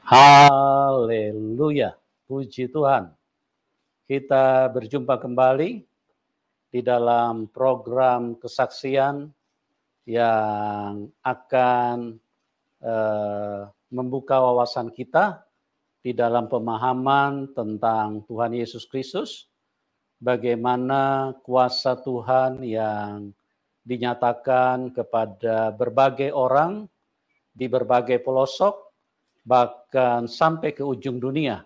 Haleluya, puji Tuhan. Kita berjumpa kembali di dalam program kesaksian yang akan membuka wawasan kita di dalam pemahaman tentang Tuhan Yesus Kristus, bagaimana kuasa Tuhan yang dinyatakan kepada berbagai orang di berbagai pelosok, bahkan sampai ke ujung dunia.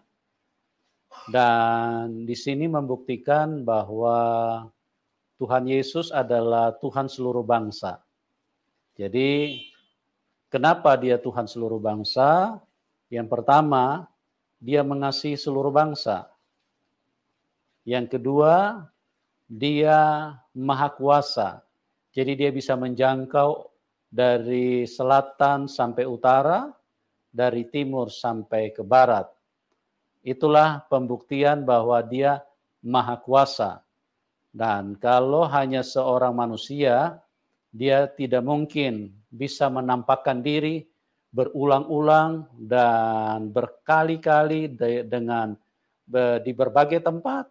Dan di sini membuktikan bahwa Tuhan Yesus adalah Tuhan seluruh bangsa. Jadi, kenapa dia Tuhan seluruh bangsa? Yang pertama, dia mengasihi seluruh bangsa. Yang kedua, dia maha kuasa. Jadi dia bisa menjangkau dari selatan sampai utara, dari timur sampai ke barat. Itulah pembuktian bahwa dia maha kuasa. Dan kalau hanya seorang manusia, dia tidak mungkin bisa menampakkan diri berulang-ulang dan berkali-kali di berbagai tempat,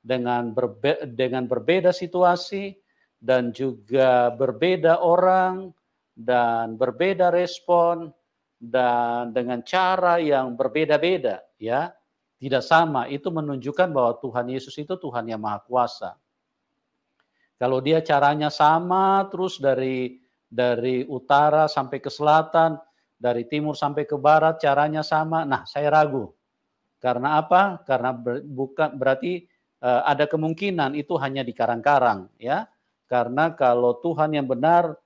dengan berbeda situasi, dan juga berbeda orang, dan berbeda respon, dan dengan cara yang berbeda-beda, ya, tidak sama. Itu menunjukkan bahwa Tuhan Yesus itu Tuhan yang maha kuasa. Kalau dia caranya sama terus dari utara sampai ke selatan, dari timur sampai ke barat caranya sama, nah saya ragu. Karena apa? Karena bukan berarti ada kemungkinan itu hanya di karang-karang, ya. Karena kalau Tuhan yang benar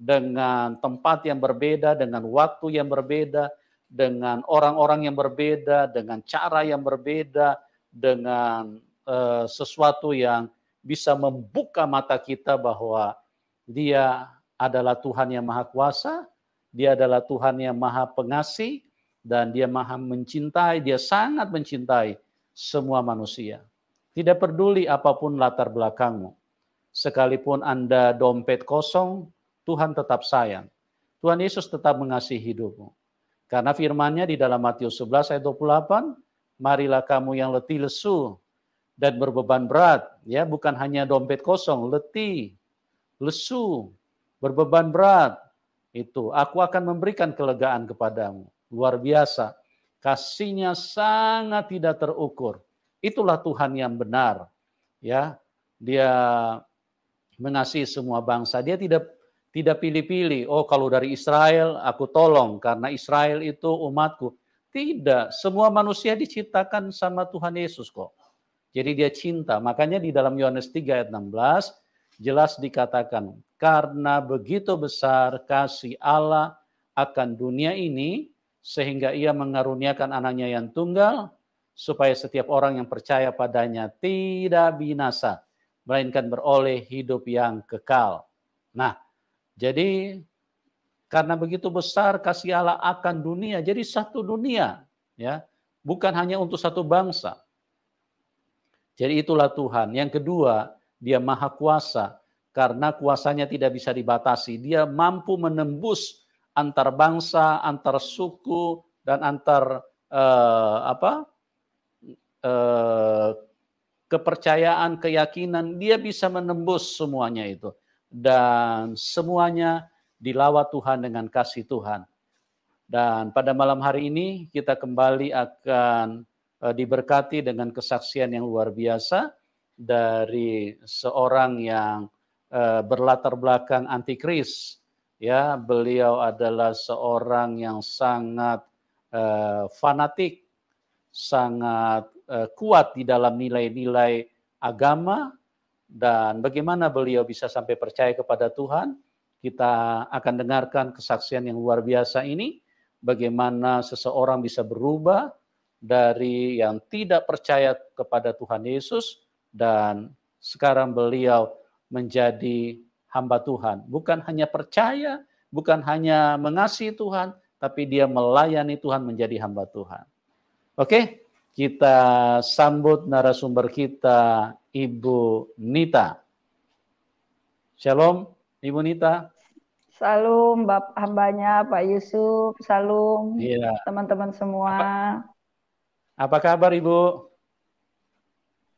dengan tempat yang berbeda, dengan waktu yang berbeda, dengan orang-orang yang berbeda, dengan cara yang berbeda, dengan sesuatu yang bisa membuka mata kita bahwa dia adalah Tuhan yang maha kuasa, dia adalah Tuhan yang maha pengasih, dan dia maha mencintai, dia sangat mencintai semua manusia. Tidak peduli apapun latar belakangmu. Sekalipun Anda dompet kosong, Tuhan tetap sayang. Tuhan Yesus tetap mengasihi hidupmu. Karena firman-Nya di dalam Matius 11 ayat 28, marilah kamu yang letih lesu dan berbeban berat, ya, bukan hanya dompet kosong, letih, lesu, berbeban berat, itu aku akan memberikan kelegaan kepadamu. Luar biasa, kasih-Nya sangat tidak terukur. Itulah Tuhan yang benar, ya. Dia mengasihi semua bangsa. Dia tidak pilih-pilih. Oh, kalau dari Israel aku tolong karena Israel itu umatku. Tidak, semua manusia diciptakan sama Tuhan Yesus kok. Jadi dia cinta. Makanya di dalam Yohanes 3 ayat 16 jelas dikatakan, karena begitu besar kasih Allah akan dunia ini, sehingga ia mengaruniakan anaknya yang tunggal, supaya setiap orang yang percaya padanya tidak binasa, melainkan beroleh hidup yang kekal. Nah, jadi karena begitu besar kasih Allah akan dunia, jadi satu dunia, ya, bukan hanya untuk satu bangsa. Jadi itulah Tuhan. Yang kedua, dia maha kuasa. Karena kuasanya tidak bisa dibatasi. Dia mampu menembus antar bangsa, antar suku, dan antar kepercayaan, keyakinan. Dia bisa menembus semuanya itu. Dan semuanya dilawat Tuhan dengan kasih Tuhan. Dan pada malam hari ini kita kembali akan diberkati dengan kesaksian yang luar biasa dari seorang yang berlatar belakang antikris. Ya, beliau adalah seorang yang sangat fanatik, sangat kuat di dalam nilai-nilai agama, dan bagaimana beliau bisa sampai percaya kepada Tuhan. Kita akan dengarkan kesaksian yang luar biasa ini, bagaimana seseorang bisa berubah dari yang tidak percaya kepada Tuhan Yesus, dan sekarang beliau menjadi hamba Tuhan. Bukan hanya percaya, bukan hanya mengasihi Tuhan, tapi dia melayani Tuhan, menjadi hamba Tuhan. Oke, kita sambut narasumber kita, Ibu Nita. Shalom, Ibu Nita. Salam hambanya Pak Yusuf, salam Iya. teman-teman semua. Apa kabar Ibu?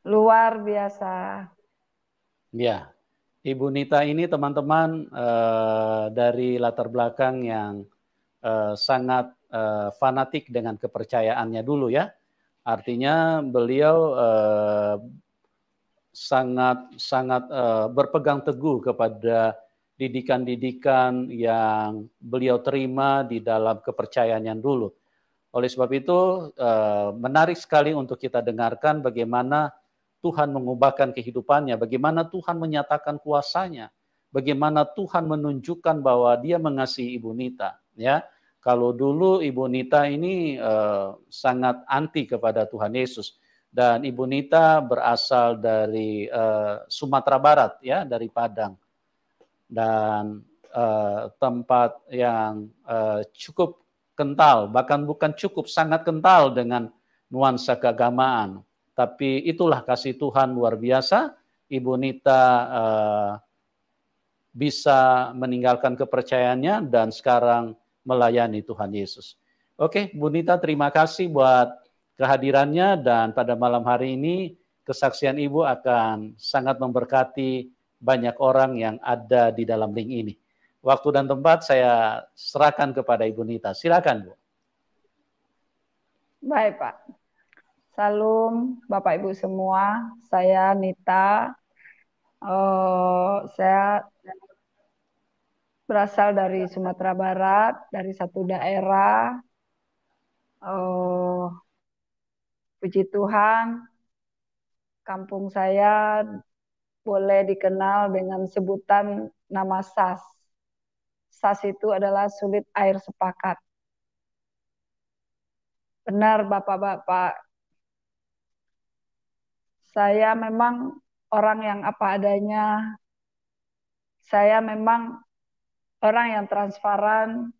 Luar biasa. Ya, Ibu Nita ini teman-teman dari latar belakang yang sangat fanatik dengan kepercayaannya dulu ya. Artinya beliau sangat berpegang teguh kepada didikan-didikan yang beliau terima di dalam kepercayaannya dulu. Oleh sebab itu menarik sekali untuk kita dengarkan bagaimana Tuhan mengubahkan kehidupannya, bagaimana Tuhan menyatakan kuasanya, bagaimana Tuhan menunjukkan bahwa Dia mengasihi Ibu Nita. Ya, kalau dulu Ibu Nita ini sangat anti kepada Tuhan Yesus, dan Ibu Nita berasal dari Sumatera Barat, ya, dari Padang, dan tempat yang cukup kental, bahkan bukan cukup, sangat kental dengan nuansa keagamaan. Tapi itulah kasih Tuhan luar biasa. Ibu Nita bisa meninggalkan kepercayaannya dan sekarang melayani Tuhan Yesus. Oke, Bu Nita, terima kasih buat kehadirannya, dan pada malam hari ini kesaksian Ibu akan sangat memberkati banyak orang yang ada di dalam link ini. Waktu dan tempat saya serahkan kepada Ibu Nita. Silakan, Bu. Baik, Pak. Salam Bapak Ibu semua. Saya Nita. Saya berasal dari Sumatera Barat, dari satu daerah. Puji Tuhan, kampung saya boleh dikenal dengan sebutan nama SAS. SAS itu adalah sulit air sepakat. Benar Bapak-Bapak, saya memang orang yang apa adanya. Saya memang orang yang transparan.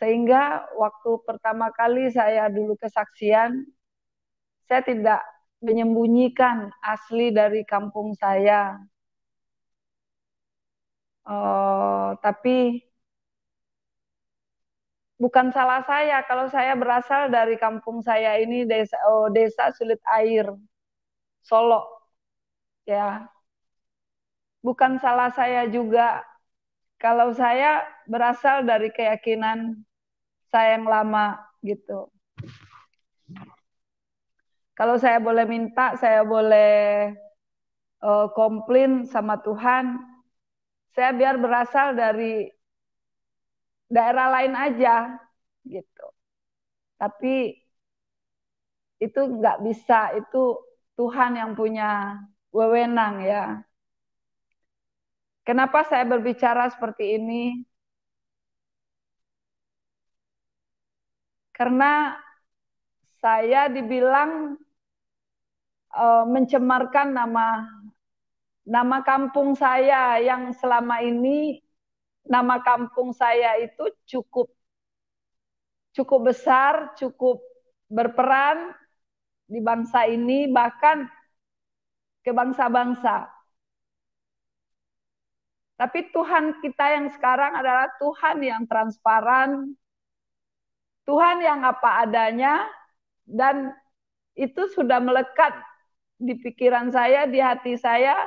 Sehingga waktu pertama kali saya dulu kesaksian, saya tidak menyembunyikan asli dari kampung saya. Tapi bukan salah saya kalau saya berasal dari kampung saya ini, desa Sulit Air, Solo. Ya, bukan salah saya juga kalau saya berasal dari keyakinan saya yang lama gitu. Kalau saya boleh minta, saya boleh komplain sama Tuhan, saya biar berasal dari daerah lain aja gitu. Tapi itu nggak bisa, itu Tuhan yang punya wewenang ya. Kenapa saya berbicara seperti ini? Karena saya dibilang mencemarkan nama kampung saya yang selama ini nama kampung saya itu cukup besar, cukup berperan di bangsa ini, bahkan ke bangsa-bangsa. Tapi Tuhan kita yang sekarang adalah Tuhan yang transparan, Tuhan yang apa adanya, dan itu sudah melekat di pikiran saya, di hati saya,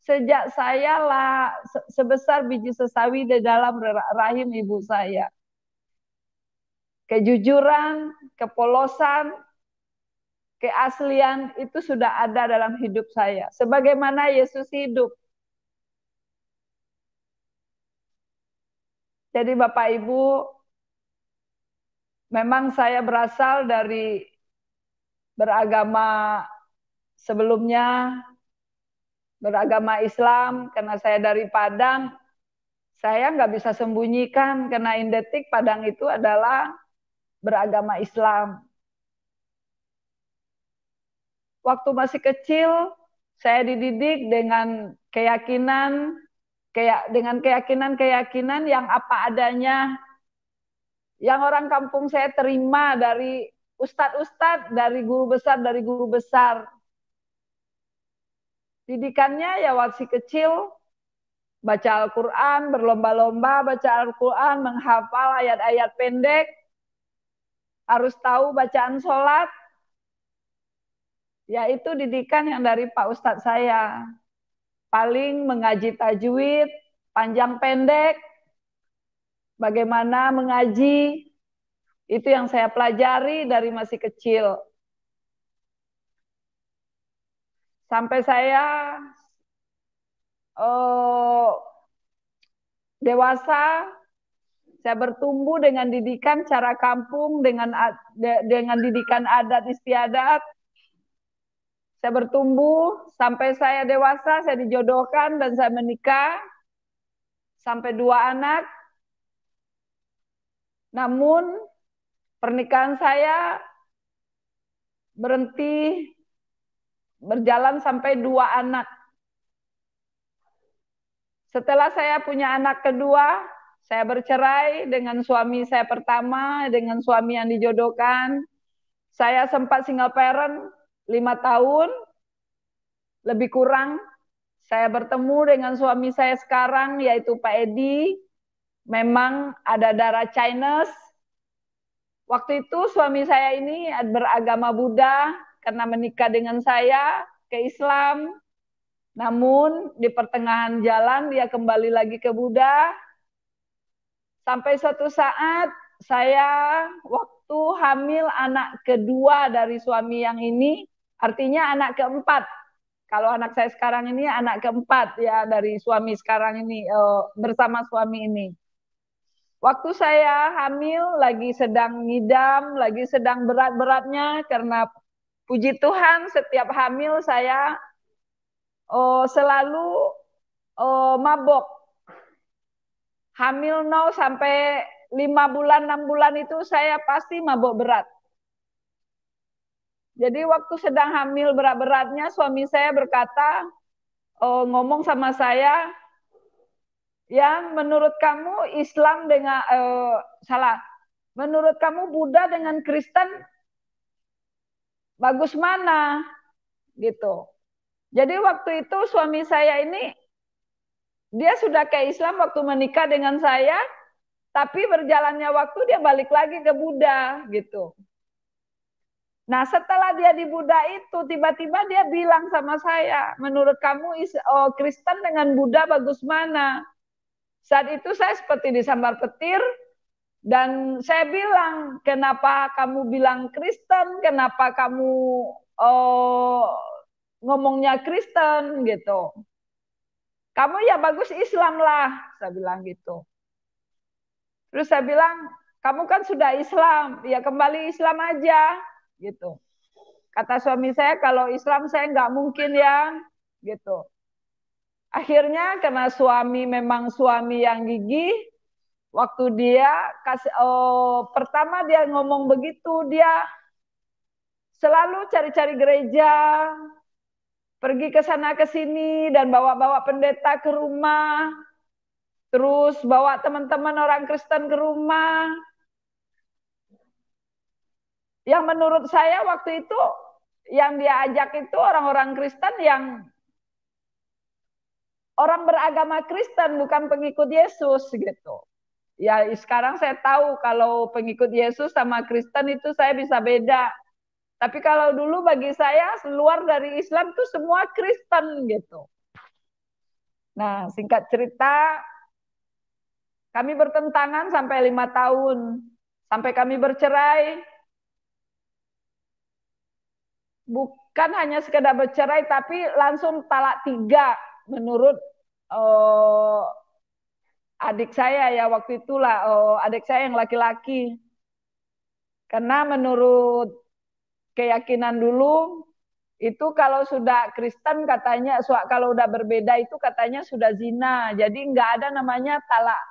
sejak saya lah sebesar biji sesawi di dalam rahim ibu saya. Kejujuran, kepolosan, keaslian itu sudah ada dalam hidup saya. Sebagaimana Yesus hidup. Jadi Bapak Ibu, memang saya berasal dari beragama sebelumnya, beragama Islam, karena saya dari Padang. Saya nggak bisa sembunyikan karena Indetik Padang itu adalah beragama Islam. Waktu masih kecil, saya dididik dengan keyakinan yang apa adanya, yang orang kampung saya terima dari ustadz-ustadz, dari guru besar. Didikannya ya waktu kecil, baca Al-Quran, berlomba-lomba baca Al-Quran, menghafal ayat-ayat pendek, harus tahu bacaan sholat. Yaitu didikan yang dari Pak Ustadz saya. Paling mengaji tajwid, panjang pendek, bagaimana mengaji, itu yang saya pelajari dari masih kecil. Sampai saya dewasa, saya bertumbuh dengan didikan cara kampung, dengan didikan adat istiadat. Saya bertumbuh sampai saya dewasa, saya dijodohkan dan saya menikah sampai 2 anak. Namun pernikahan saya berhenti berjalan sampai 2 anak. Setelah saya punya anak kedua, saya bercerai dengan suami saya pertama, dengan suami yang dijodohkan. Saya sempat single parent 5 tahun, lebih kurang. Saya bertemu dengan suami saya sekarang, yaitu Pak Edi. Memang ada darah Chinese. Waktu itu suami saya ini beragama Buddha, karena menikah dengan saya ke Islam. Namun di pertengahan jalan dia kembali lagi ke Buddha. Sampai suatu saat saya waktu hamil anak kedua dari suami yang ini, artinya anak keempat. Kalau anak saya sekarang ini anak keempat ya dari suami sekarang ini, bersama suami ini. Waktu saya hamil lagi sedang ngidam, lagi sedang berat-beratnya, karena puji Tuhan setiap hamil saya selalu mabok. Hamil 0 sampai 5 bulan, 6 bulan itu saya pasti mabok berat. Jadi waktu sedang hamil berat-beratnya, suami saya berkata, ngomong sama saya, yang menurut kamu Islam dengan, menurut kamu Buddha dengan Kristen, bagus mana? Gitu. Jadi waktu itu suami saya ini, dia sudah ke Islam waktu menikah dengan saya, tapi berjalannya waktu dia balik lagi ke Buddha gitu. Nah setelah dia di Buddha itu, tiba-tiba dia bilang sama saya, menurut kamu Kristen dengan Buddha bagus mana? Saat itu saya seperti disambar petir, dan saya bilang, kenapa kamu bilang Kristen, kenapa kamu ngomongnya Kristen gitu. Kamu ya bagus Islam lah, saya bilang gitu. Terus saya bilang, kamu kan sudah Islam, ya kembali Islam aja, gitu. Kata suami saya, kalau Islam saya nggak mungkin ya, gitu. Akhirnya karena suami memang suami yang gigih, waktu dia pertama dia ngomong begitu, dia selalu cari-cari gereja, pergi ke sana ke sini dan bawa-bawa pendeta ke rumah. Terus bawa teman-teman orang Kristen ke rumah. Yang menurut saya waktu itu yang dia ajak itu orang-orang Kristen yang orang beragama Kristen, bukan pengikut Yesus gitu. Ya sekarang saya tahu kalau pengikut Yesus sama Kristen itu saya bisa beda. Tapi kalau dulu bagi saya luar dari Islam itu semua Kristen gitu. Nah singkat cerita, kami bertentangan sampai 5 tahun. Sampai kami bercerai. Bukan hanya sekedar bercerai, tapi langsung talak 3 menurut adik saya ya waktu itulah, adik saya yang laki-laki. Karena menurut keyakinan dulu, itu kalau sudah Kristen katanya, kalau udah berbeda itu katanya sudah zina. Jadi nggak ada namanya talak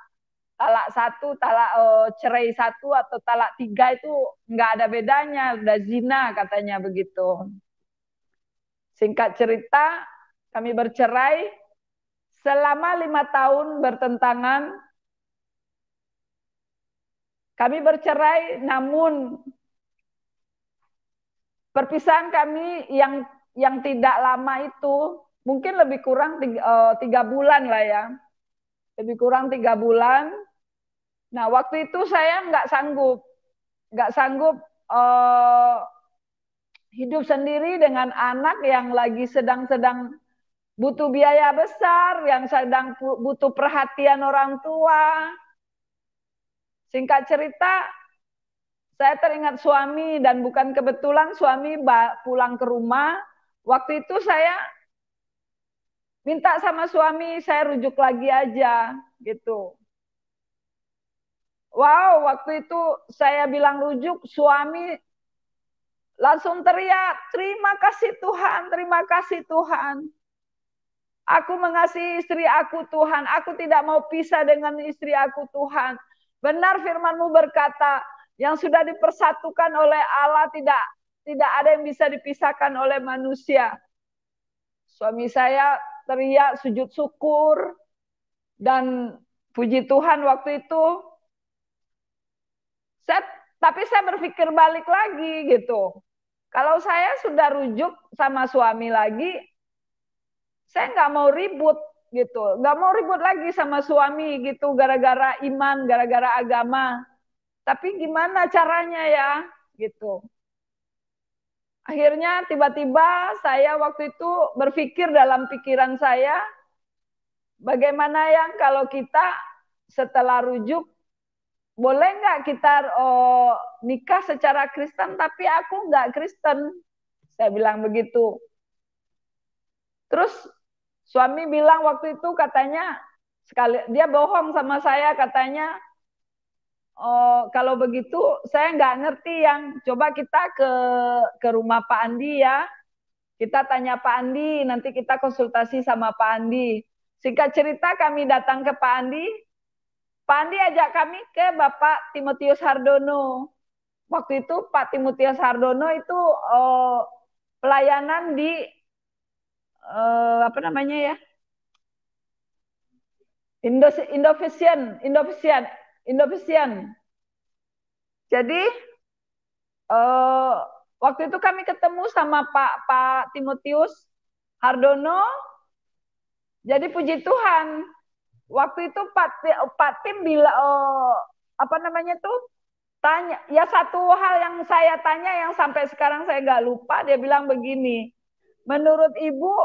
1, talak cerai 1 atau talak 3 itu nggak ada bedanya, udah zina katanya begitu. Singkat cerita, kami bercerai selama 5 tahun bertentangan. Kami bercerai, namun perpisahan kami yang tidak lama itu, mungkin lebih kurang 3 bulan lah ya. lebih kurang 3 bulan. Nah, waktu itu saya nggak sanggup hidup sendiri dengan anak yang lagi sedang butuh biaya besar, yang sedang butuh perhatian orang tua. Singkat cerita, saya teringat suami dan bukan kebetulan suami pulang ke rumah. Waktu itu saya minta sama suami, saya rujuk lagi aja gitu. Wow, waktu itu saya bilang rujuk, suami langsung teriak, terima kasih Tuhan, terima kasih Tuhan. Aku mengasihi istri aku Tuhan, aku tidak mau pisah dengan istri aku Tuhan. Benar firman-Mu berkata, yang sudah dipersatukan oleh Allah tidak ada yang bisa dipisahkan oleh manusia. Suami saya teriak sujud syukur, dan puji Tuhan waktu itu tapi saya berpikir balik lagi gitu. Kalau saya sudah rujuk sama suami lagi, saya nggak mau ribut gitu, nggak mau ribut lagi sama suami gitu, gara-gara iman, gara-gara agama. Tapi gimana caranya ya, gitu. Akhirnya tiba-tiba saya waktu itu berpikir dalam pikiran saya, bagaimana yang kalau kita setelah rujuk, boleh nggak kita nikah secara Kristen, tapi aku nggak Kristen. Saya bilang begitu. Terus suami bilang waktu itu katanya, dia bohong sama saya, katanya, oh, kalau begitu saya nggak ngerti yang, coba kita ke rumah Pak Andi ya. Kita tanya Pak Andi, nanti kita konsultasi sama Pak Andi. Singkat cerita kami datang ke Pak Andi. Pak Andi ajak kami ke Bapak Timotius Hardono. Waktu itu Pak Timotius Hardono itu pelayanan di apa namanya ya? Indovisian. Jadi waktu itu kami ketemu sama Pak Timotius Hardono. Jadi puji Tuhan, waktu itu Pak Tim bilang apa namanya tuh, tanya, ya satu hal yang saya tanya yang sampai sekarang saya nggak lupa, dia bilang begini, menurut Ibu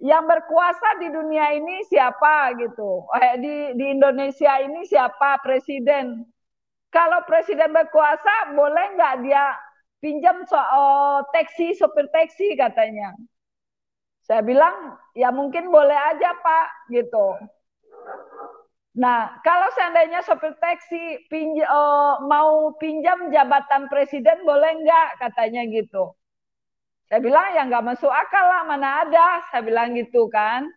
yang berkuasa di dunia ini siapa gitu, di Indonesia ini siapa presiden? Kalau presiden berkuasa, boleh nggak dia pinjam taksi, sopir taksi katanya. Saya bilang, ya mungkin boleh aja Pak, gitu. Nah, kalau seandainya sopir taksi mau pinjam jabatan presiden, boleh nggak katanya gitu. Saya bilang, ya nggak masuk akal lah, mana ada. Saya bilang gitu kan.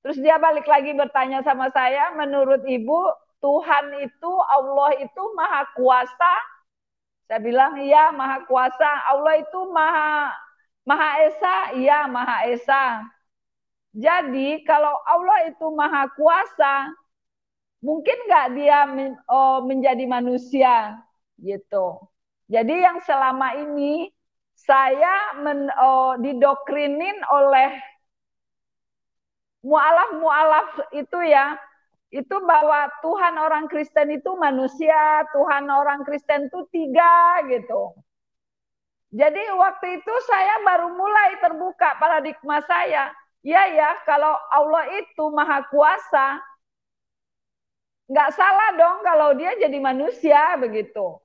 Terus dia balik lagi bertanya sama saya, menurut Ibu, Tuhan itu, Allah itu maha kuasa. Saya bilang, iya maha kuasa. Allah itu maha esa, iya maha esa. Jadi kalau Allah itu maha kuasa, mungkin nggak dia menjadi manusia gitu. Jadi yang selama ini saya didokrinin oleh mualaf itu ya, itu bahwa Tuhan orang Kristen itu manusia, Tuhan orang Kristen itu 3 gitu. Jadi waktu itu saya baru mulai terbuka paradigma saya. Ya, kalau Allah itu maha kuasa, nggak salah dong kalau dia jadi manusia begitu.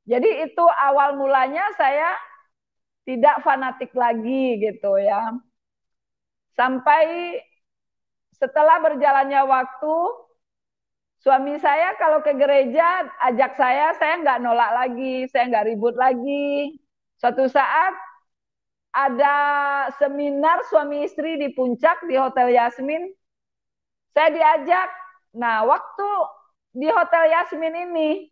Jadi itu awal mulanya saya tidak fanatik lagi gitu ya. Sampai setelah berjalannya waktu, suami saya kalau ke gereja ajak saya nggak nolak lagi, saya nggak ribut lagi. Suatu saat ada seminar suami istri di Puncak di Hotel Yasmin, saya diajak. Nah, waktu di Hotel Yasmin ini,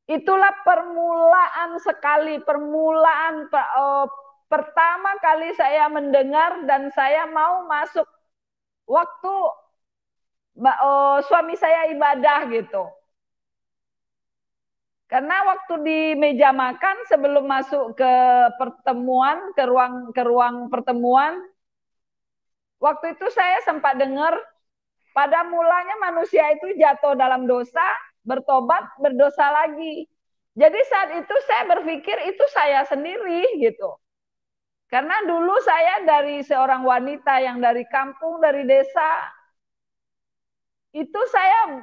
itulah permulaan pertama kali saya mendengar dan saya mau masuk waktu suami saya ibadah gitu. Karena waktu di meja makan sebelum masuk ke pertemuan, ke ruang pertemuan, waktu itu saya sempat dengar pada mulanya manusia itu jatuh dalam dosa, bertobat, berdosa lagi. Jadi saat itu saya berpikir itu saya sendiri gitu. Karena dulu saya dari seorang wanita yang dari kampung, dari desa, itu saya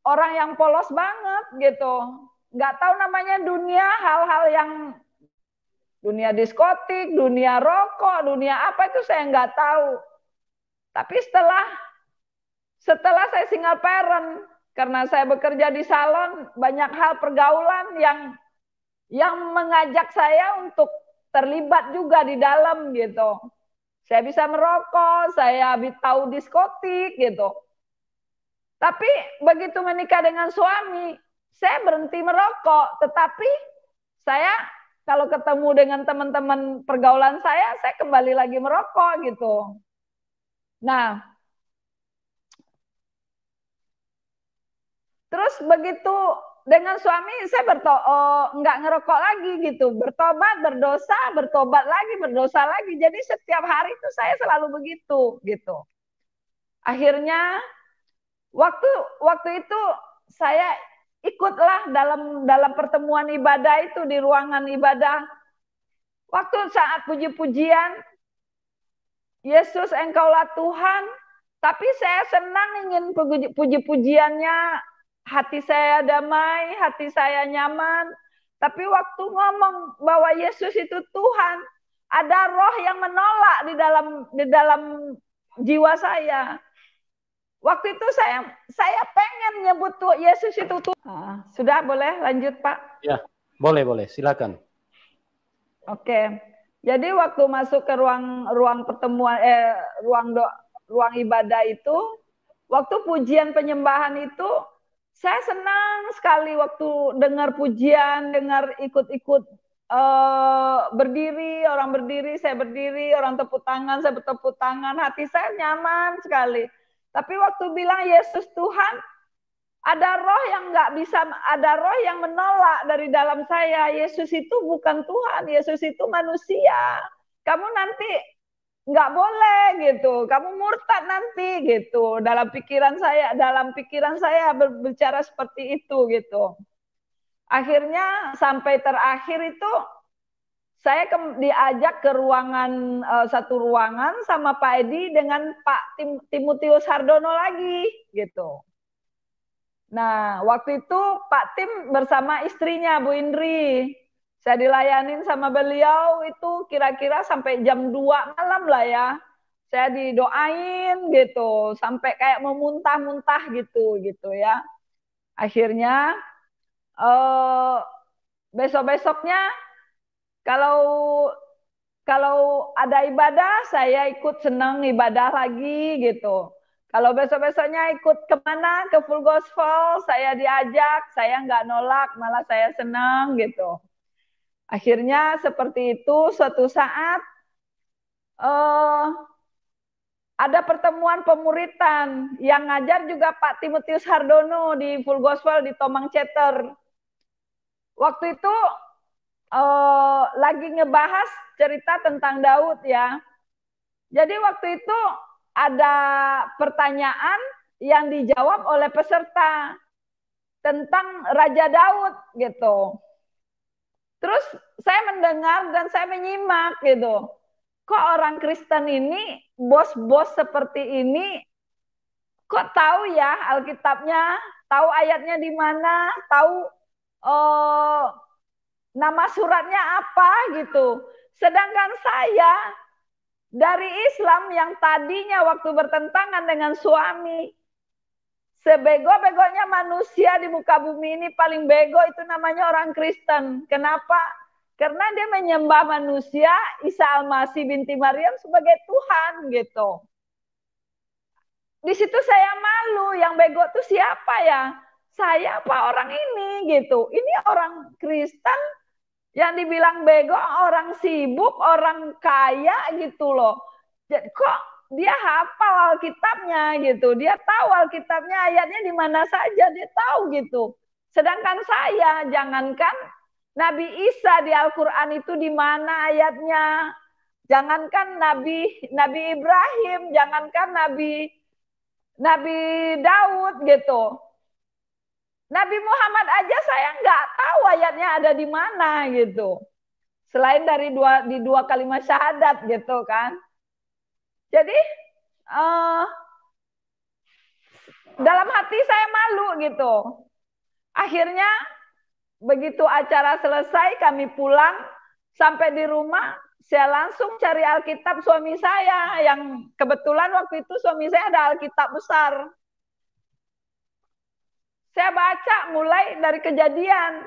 orang yang polos banget gitu. Nggak tahu namanya dunia, hal-hal yang dunia diskotik, dunia rokok, dunia apa itu saya nggak tahu. Tapi setelah saya single parent, karena saya bekerja di salon, banyak hal pergaulan yang mengajak saya untuk terlibat juga di dalam gitu. Saya bisa merokok, saya tahu diskotik gitu. Tapi begitu menikah dengan suami, saya berhenti merokok. Tetapi saya kalau ketemu dengan teman-teman pergaulan saya kembali lagi merokok gitu. Nah, terus begitu dengan suami saya nggak ngerokok lagi gitu, bertobat, berdosa, bertobat lagi, berdosa lagi. Jadi setiap hari itu saya selalu begitu gitu. Akhirnya waktu itu saya ikutlah dalam pertemuan ibadah itu di ruangan ibadah. Waktu saat puji-pujian, Yesus engkaulah Tuhan, tapi saya senang ingin puji-pujiannya, hati saya damai, hati saya nyaman. Tapi waktu ngomong bahwa Yesus itu Tuhan, ada roh yang menolak di dalam jiwa saya. Waktu itu saya pengen nyebut Yesus itu Tuhan. Sudah boleh lanjut Pak? Ya, boleh, silakan. Oke. Jadi waktu masuk ke ruang pertemuan ruang ibadah itu, waktu pujian penyembahan itu saya senang sekali waktu dengar pujian, dengar ikut-ikut berdiri, orang berdiri, saya berdiri, orang tepuk tangan, saya bertepuk tangan, hati saya nyaman sekali. Tapi waktu bilang Yesus Tuhan, ada roh yang nggak bisa, ada roh yang menolak dari dalam saya. Yesus itu bukan Tuhan, Yesus itu manusia. Kamu nanti nggak boleh gitu, kamu murtad nanti gitu. Dalam pikiran saya berbicara seperti itu gitu. Akhirnya sampai terakhir itu saya diajak ke satu ruangan sama Pak Edi dengan Pak Timotius Hardono lagi gitu. Nah, waktu itu Pak Tim bersama istrinya Bu Indri. Saya dilayanin sama beliau itu kira-kira sampai jam 2 malam lah ya. Saya didoain gitu, sampai kayak mau muntah-muntah gitu ya. Akhirnya besok-besoknya kalau ada ibadah, saya ikut senang ibadah lagi gitu. Kalau besok-besoknya ikut kemana, ke full gospel, saya diajak, saya nggak nolak, malah saya senang gitu. Akhirnya seperti itu, suatu saat ada pertemuan pemuritan yang ngajar juga Pak Timotius Hardono di full gospel di Tomang Ceter. Waktu itu lagi ngebahas cerita tentang Daud ya. Jadi waktu itu ada pertanyaan yang dijawab oleh peserta tentang Raja Daud gitu. Terus saya mendengar dan saya menyimak gitu. Kok orang Kristen ini, bos-bos seperti ini, kok tahu ya Alkitabnya, tahu ayatnya di mana, tahu nama suratnya apa gitu. Sedangkan saya dari Islam yang tadinya waktu bertentangan dengan suami, sebego-begonya manusia di muka bumi ini paling bego itu namanya orang Kristen. Kenapa? Karena dia menyembah manusia Isa Al-Masih binti Maryam sebagai Tuhan gitu. Di situ saya malu, yang bego itu siapa ya? Saya apa orang ini gitu. Ini orang Kristen yang dibilang bego, orang sibuk, orang kaya gitu loh. Jadi kok dia hafal Alkitabnya gitu. Dia tahu Alkitabnya ayatnya di mana saja, dia tahu gitu. Sedangkan saya, jangankan Nabi Isa di Al-Quran itu di mana ayatnya. Jangankan Nabi Ibrahim, jangankan Nabi Nabi Daud gitu. Nabi Muhammad aja saya nggak tahu ayatnya ada di mana gitu. Selain dari di dua kalimat syahadat gitu kan. Jadi dalam hati saya malu gitu. Akhirnya begitu acara selesai kami pulang, sampai di rumah saya langsung cari Alkitab suami saya yang kebetulan waktu itu suami saya ada Alkitab besar. Saya baca mulai dari Kejadian.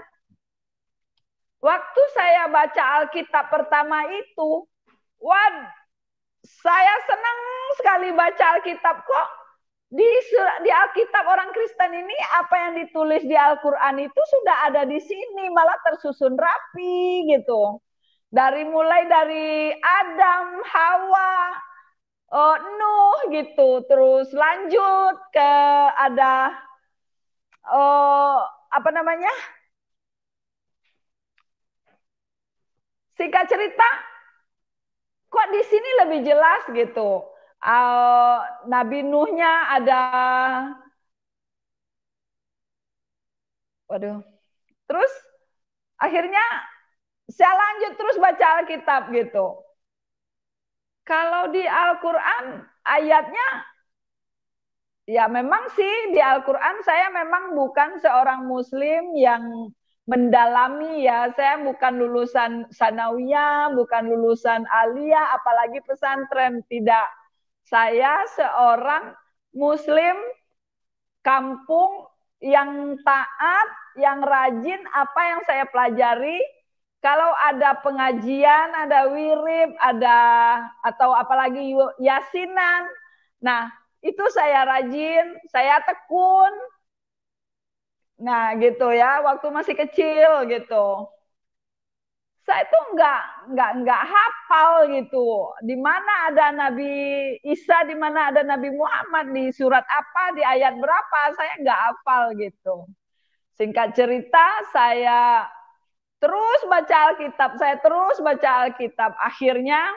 Waktu saya baca Alkitab pertama itu, wah, saya senang sekali baca Alkitab. Kok di Alkitab orang Kristen ini apa yang ditulis di Al-Quran itu sudah ada di sini, malah tersusun rapi gitu. Mulai dari Adam, Hawa, Nuh gitu, terus lanjut ke ada apa namanya? Singkat cerita, kok di sini lebih jelas gitu. Nabi Nuhnya ada, waduh. Terus akhirnya saya lanjut terus baca Alkitab gitu. Kalau di Al-Quran ayatnya, ya memang sih di Al-Quran saya memang bukan seorang Muslim yang mendalami ya. Saya bukan lulusan sanawiyah, bukan lulusan aliyah, apalagi pesantren. Tidak. Saya seorang Muslim kampung yang taat, yang rajin apa yang saya pelajari. Kalau ada pengajian, ada wirib, ada atau apalagi yasinan. Nah, itu saya rajin, saya tekun. Nah, gitu ya, waktu masih kecil gitu. Saya tuh nggak hafal gitu. Di mana ada Nabi Isa, di mana ada Nabi Muhammad, di surat apa, di ayat berapa, saya nggak hafal gitu. Singkat cerita, saya terus baca Alkitab, saya terus baca Alkitab. Akhirnya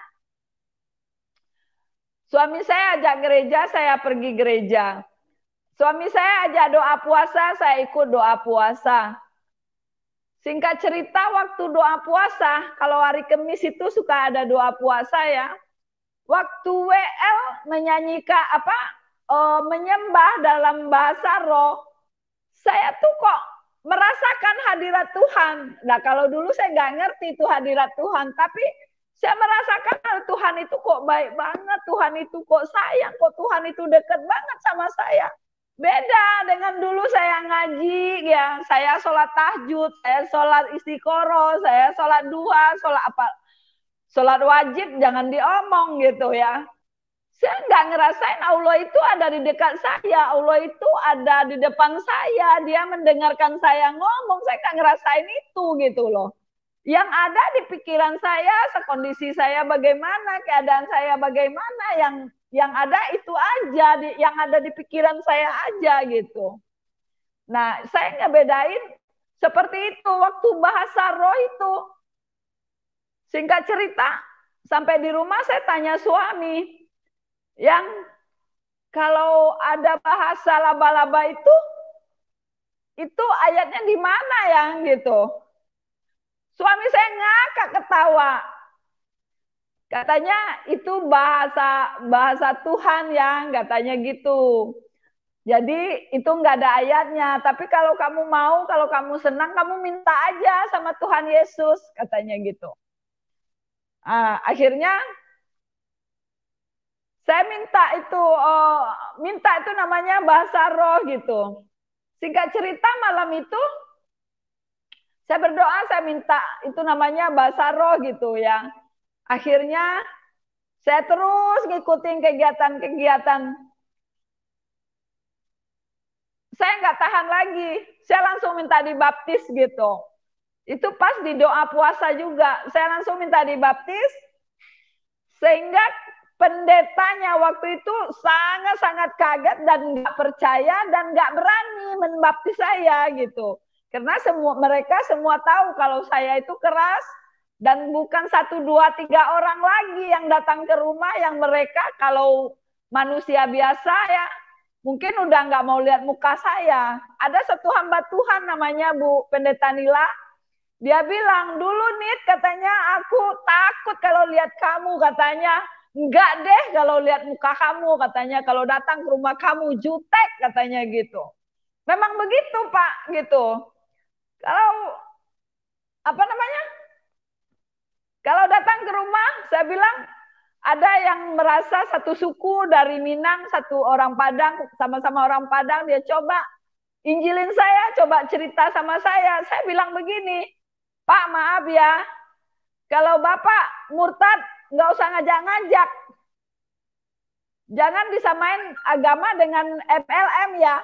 suami saya ajak gereja, saya pergi gereja. Suami saya ajak doa puasa, saya ikut doa puasa. Singkat cerita, waktu doa puasa, kalau hari Kamis itu suka ada doa puasa ya. Waktu WL menyanyikan menyembah dalam bahasa roh, saya tuh kok merasakan hadirat Tuhan. Nah, kalau dulu saya nggak ngerti itu hadirat Tuhan, tapi saya merasakan Tuhan itu kok baik banget, Tuhan itu kok sayang, kok Tuhan itu dekat banget sama saya. Beda dengan dulu saya ngaji ya, saya sholat tahajud, saya sholat istiqoroh, saya sholat duha, sholat apa, sholat wajib jangan diomong gitu ya. Saya nggak ngerasain Allah itu ada di dekat saya, Allah itu ada di depan saya, dia mendengarkan saya ngomong, saya nggak ngerasain itu gitu loh. Yang ada di pikiran saya, sekondisi saya bagaimana, keadaan saya bagaimana, yang ada itu aja, yang ada di pikiran saya aja gitu. Nah, saya ngebedain seperti itu waktu bahasa roh itu. Singkat cerita, sampai di rumah saya tanya suami, yang kalau ada bahasa laba-laba itu ayatnya di mana ya gitu. Suami saya ngakak ketawa. Katanya itu bahasa Tuhan yang katanya gitu. Jadi itu nggak ada ayatnya. Tapi kalau kamu mau, kalau kamu senang, kamu minta aja sama Tuhan Yesus, katanya gitu. Akhirnya saya minta itu namanya bahasa roh gitu. Singkat cerita malam itu saya berdoa, saya minta itu namanya bahasa roh gitu ya. Akhirnya saya terus ngikutin kegiatan-kegiatan. Saya nggak tahan lagi, saya langsung minta dibaptis gitu. Itu pas di doa puasa juga, saya langsung minta dibaptis, sehingga pendetanya waktu itu sangat-sangat kaget dan nggak percaya dan nggak berani membaptis saya gitu. Karena mereka semua tahu kalau saya itu keras, dan bukan 1, 2, 3 orang lagi yang datang ke rumah, yang mereka kalau manusia biasa ya mungkin udah nggak mau lihat muka saya. Ada satu hamba Tuhan namanya Bu Pendeta Nila. Dia bilang, dulu Nit katanya aku takut kalau lihat kamu katanya. Enggak deh kalau lihat muka kamu katanya. Kalau datang ke rumah kamu jutek katanya gitu. Memang begitu Pak gitu. Kalau apa namanya? Kalau datang ke rumah saya bilang ada yang merasa satu suku dari Minang, satu orang Padang, sama-sama orang Padang, dia coba injilin saya, coba cerita sama saya. Saya bilang begini, Pak maaf ya, kalau Bapak murtad nggak usah ngajak-ngajak. Jangan disamain agama dengan MLM ya.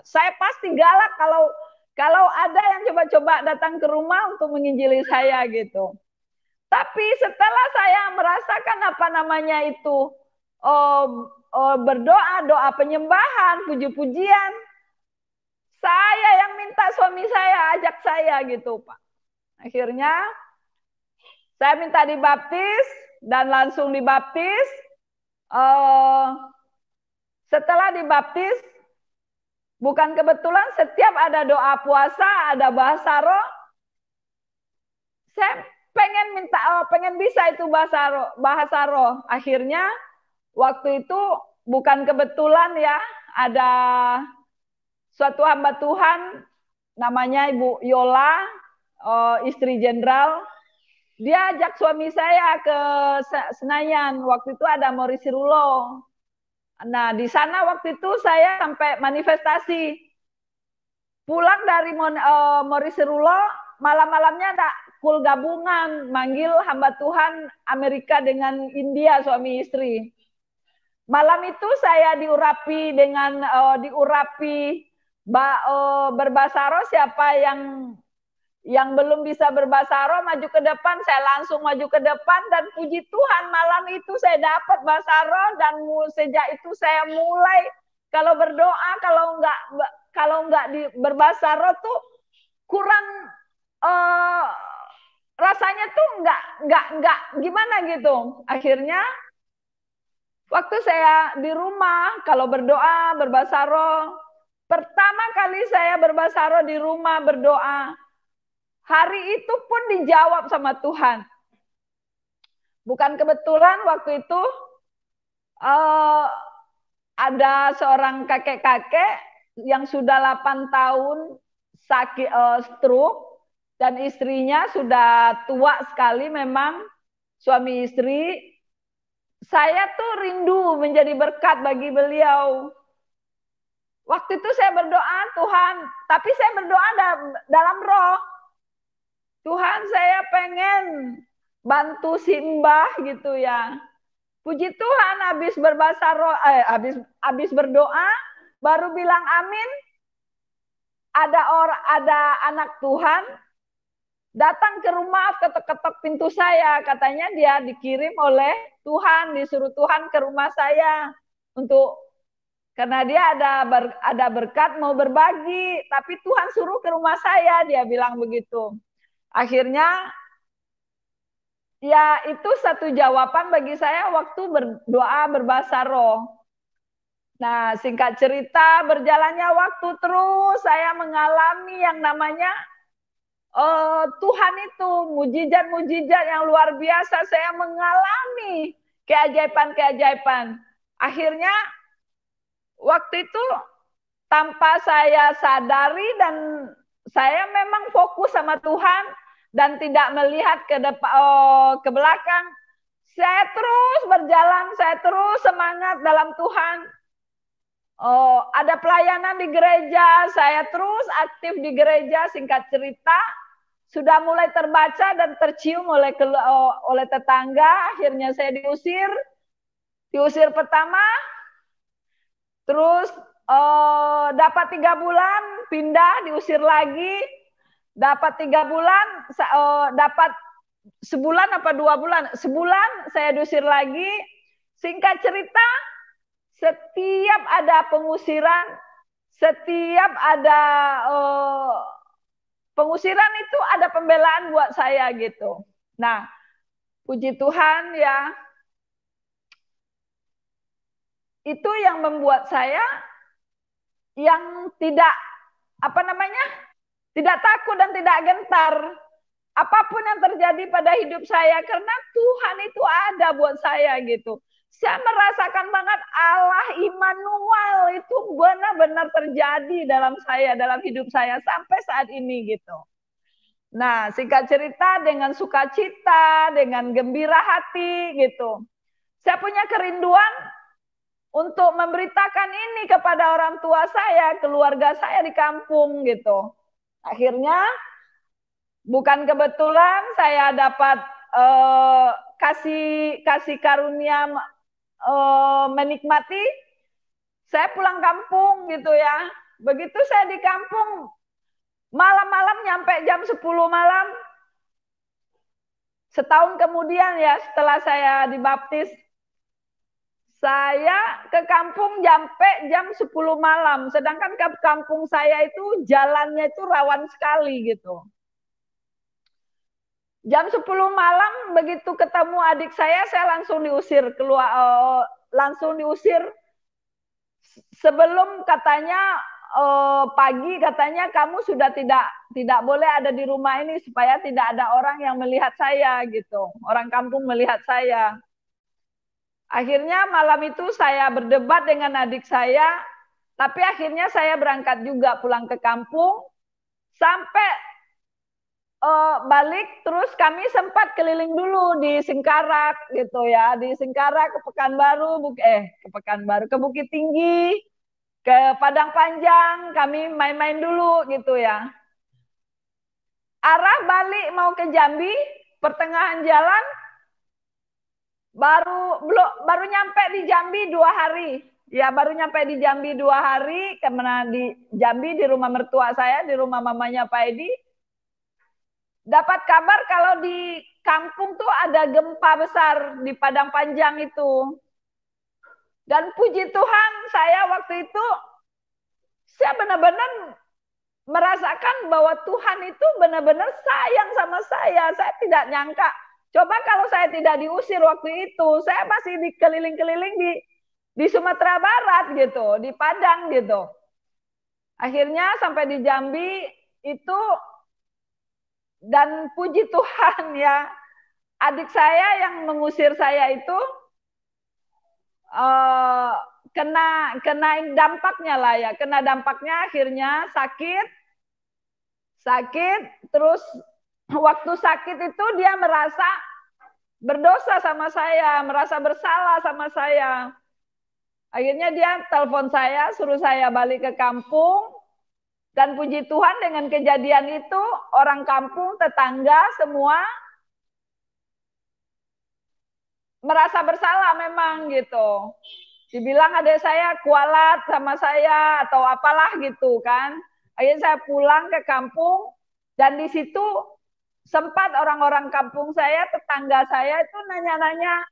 Saya pasti galak kalau ada yang coba-coba datang ke rumah untuk menginjili saya gitu. Tapi setelah saya merasakan apa namanya itu berdoa, doa penyembahan, puji-pujian, saya yang minta suami saya ajak saya gitu Pak. Akhirnya saya minta dibaptis dan langsung dibaptis. Setelah dibaptis, bukan kebetulan setiap ada doa puasa, ada bahasa roh, saya pengen bisa itu bahasa roh. Akhirnya waktu itu bukan kebetulan ya, ada suatu hamba Tuhan namanya Ibu Yola, istri jenderal. Dia ajak suami saya ke Senayan. Waktu itu ada Morisi Rulo. Nah, di sana waktu itu saya sampai manifestasi. Pulang dari Morisi Rulo, malam-malamnya ada kul gabungan, manggil hamba Tuhan Amerika dengan India, suami istri. Malam itu saya diurapi dengan berbahasa roh. Siapa yang belum bisa berbahasa roh maju ke depan, saya langsung maju ke depan, dan puji Tuhan malam itu saya dapat bahasa roh, dan sejak itu saya mulai kalau berdoa, kalau nggak berbahasa roh tuh kurang rasanya tuh nggak gimana gitu. Akhirnya waktu saya di rumah, kalau berdoa, berbahasa roh, pertama kali saya berbahasa roh di rumah berdoa, hari itu pun dijawab sama Tuhan. Bukan kebetulan waktu itu ada seorang kakek-kakek yang sudah 8 tahun sakit stroke, dan istrinya sudah tua sekali memang, suami istri. Saya tuh rindu menjadi berkat bagi beliau. Waktu itu saya berdoa, Tuhan, tapi saya berdoa dalam roh. Tuhan, saya pengen bantu si Mbah gitu ya. Puji Tuhan, habis berbahasa roh, habis berdoa, baru bilang amin. Ada anak Tuhan datang ke rumah, ketok-ketok pintu saya, katanya dia dikirim oleh Tuhan, disuruh Tuhan ke rumah saya karena dia ada berkat mau berbagi, tapi Tuhan suruh ke rumah saya, dia bilang begitu. Akhirnya ya itu satu jawaban bagi saya waktu berdoa berbahasa roh. Nah, singkat cerita, berjalannya waktu terus saya mengalami yang namanya Tuhan itu, mujizat-mujizat yang luar biasa. Saya mengalami keajaiban-keajaiban. Akhirnya waktu itu tanpa saya sadari, dan saya memang fokus sama Tuhan dan tidak melihat ke belakang. Saya terus berjalan, saya terus semangat dalam Tuhan. Ada pelayanan di gereja, saya terus aktif di gereja. Singkat cerita, sudah mulai terbaca dan tercium oleh tetangga. Akhirnya saya diusir pertama, terus dapat 3 bulan, pindah, diusir lagi, dapat 3 bulan, dapat sebulan apa 2 bulan, sebulan saya diusir lagi. Singkat cerita, setiap ada pengusiran, setiap ada pengusiran itu ada pembelaan buat saya gitu. Nah, puji Tuhan ya, itu yang membuat saya yang tidak tidak takut dan tidak gentar apapun yang terjadi pada hidup saya, karena Tuhan itu ada buat saya gitu. Saya merasakan banget Allah Immanuel itu benar-benar terjadi dalam saya, dalam hidup saya sampai saat ini gitu. Nah, singkat cerita, dengan sukacita, dengan gembira hati gitu, saya punya kerinduan untuk memberitakan ini kepada orang tua saya, keluarga saya di kampung gitu. Akhirnya bukan kebetulan saya dapat kasih karunia menikmati. Saya pulang kampung gitu ya. Begitu saya di kampung, malam-malam nyampe jam 10 malam. Setahun kemudian ya, setelah saya dibaptis, saya ke kampung sampai jam 10 malam. Sedangkan ke kampung saya itu jalannya itu rawan sekali gitu. Jam 10 malam begitu ketemu adik saya langsung diusir keluar, langsung diusir. Sebelum katanya pagi katanya kamu sudah tidak boleh ada di rumah ini supaya tidak ada orang yang melihat saya gitu. Orang kampung melihat saya. Akhirnya malam itu saya berdebat dengan adik saya, tapi akhirnya saya berangkat juga pulang ke kampung. Sampai balik terus kami sempat keliling dulu di Singkarak gitu ya, di Singkarak ke Pekanbaru, ke Bukit Tinggi, ke Padang Panjang, kami main-main dulu gitu ya. Arah balik mau ke Jambi, pertengahan jalan baru nyampe di Jambi 2 hari. Ya, baru nyampe di Jambi 2 hari, karena di Jambi di rumah mertua saya, di rumah mamanya Pak Edi. Dapat kabar kalau di kampung tuh ada gempa besar di Padang Panjang itu. Dan puji Tuhan, saya waktu itu saya benar-benar merasakan bahwa Tuhan itu benar-benar sayang sama saya. Saya tidak nyangka. Coba kalau saya tidak diusir waktu itu, saya masih dikeliling-keliling di Sumatera Barat gitu, di Padang gitu. Akhirnya sampai di Jambi itu, dan puji Tuhan ya, adik saya yang mengusir saya itu kena dampaknya lah ya, kena dampaknya akhirnya sakit, terus waktu sakit itu dia merasa berdosa sama saya, merasa bersalah sama saya. Akhirnya dia telepon saya, suruh saya balik ke kampung, dan puji Tuhan dengan kejadian itu orang kampung, tetangga semua merasa bersalah memang gitu. Dibilang adik saya kualat sama saya atau apalah gitu kan. Akhirnya saya pulang ke kampung, dan di situ sempat orang-orang kampung saya, tetangga saya itu nanya-nanya,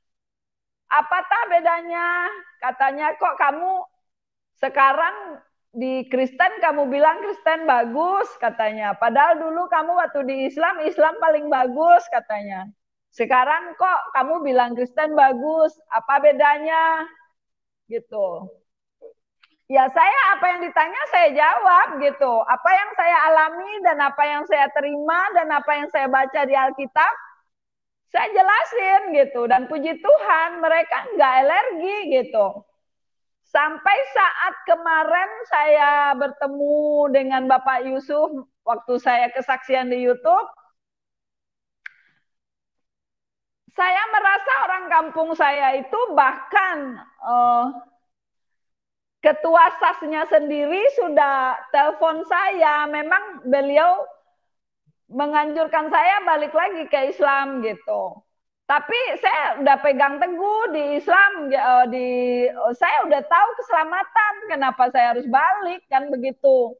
apatah bedanya? Katanya, kok kamu sekarang di Kristen kamu bilang Kristen bagus katanya. Padahal dulu kamu waktu di Islam, Islam paling bagus katanya. Sekarang kok kamu bilang Kristen bagus, apa bedanya? Gitu. Ya saya apa yang ditanya saya jawab gitu. Apa yang saya alami dan apa yang saya terima dan apa yang saya baca di Alkitab, saya jelasin gitu. Dan puji Tuhan mereka nggak alergi gitu. Sampai saat kemarin saya bertemu dengan Bapak Yusuf waktu saya kesaksian di YouTube, saya merasa orang kampung saya itu bahkan ketua SAS-nya sendiri sudah telepon saya. Memang beliau menganjurkan saya balik lagi ke Islam gitu. Tapi saya udah pegang teguh di Islam, saya udah tahu keselamatan, kenapa saya harus balik kan begitu.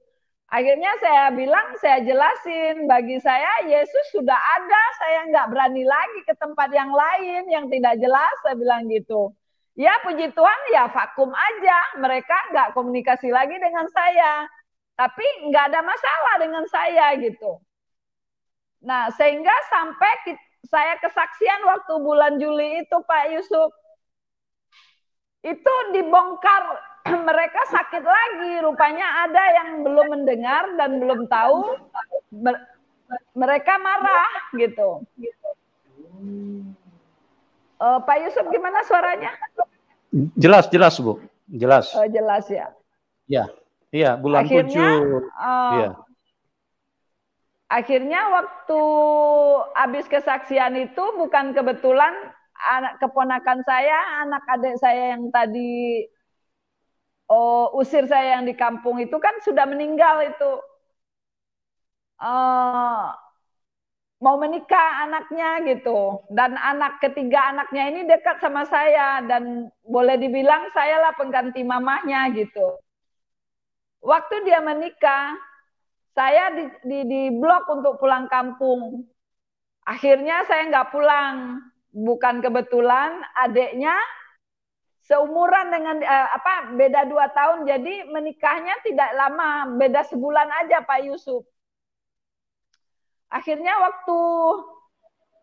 Akhirnya saya bilang, saya jelasin, bagi saya Yesus sudah ada, saya nggak berani lagi ke tempat yang lain yang tidak jelas, saya bilang gitu. Ya puji Tuhan ya vakum aja, mereka nggak komunikasi lagi dengan saya, tapi nggak ada masalah dengan saya gitu. Nah sehingga sampai saya kesaksian waktu bulan Juli itu Pak Yusuf, itu dibongkar mereka sakit lagi. Rupanya ada yang belum mendengar dan belum tahu. Mereka marah gitu. Pak Yusuf, gimana suaranya? Jelas, jelas Bu. Jelas. Jelas ya. Ya, iya bulan Akhirnya, 7. Iya. Akhirnya waktu habis kesaksian itu bukan kebetulan anak keponakan saya, anak adik saya yang tadi usir saya yang di kampung itu kan sudah meninggal itu. Mau menikah anaknya gitu. Dan anak ketiga anaknya ini dekat sama saya dan boleh dibilang saya lah pengganti mamahnya gitu. Waktu dia menikah, saya di blok untuk pulang kampung. Akhirnya saya nggak pulang. Bukan kebetulan adiknya seumuran dengan beda 2 tahun, jadi menikahnya tidak lama, beda sebulan aja Pak Yusuf. Akhirnya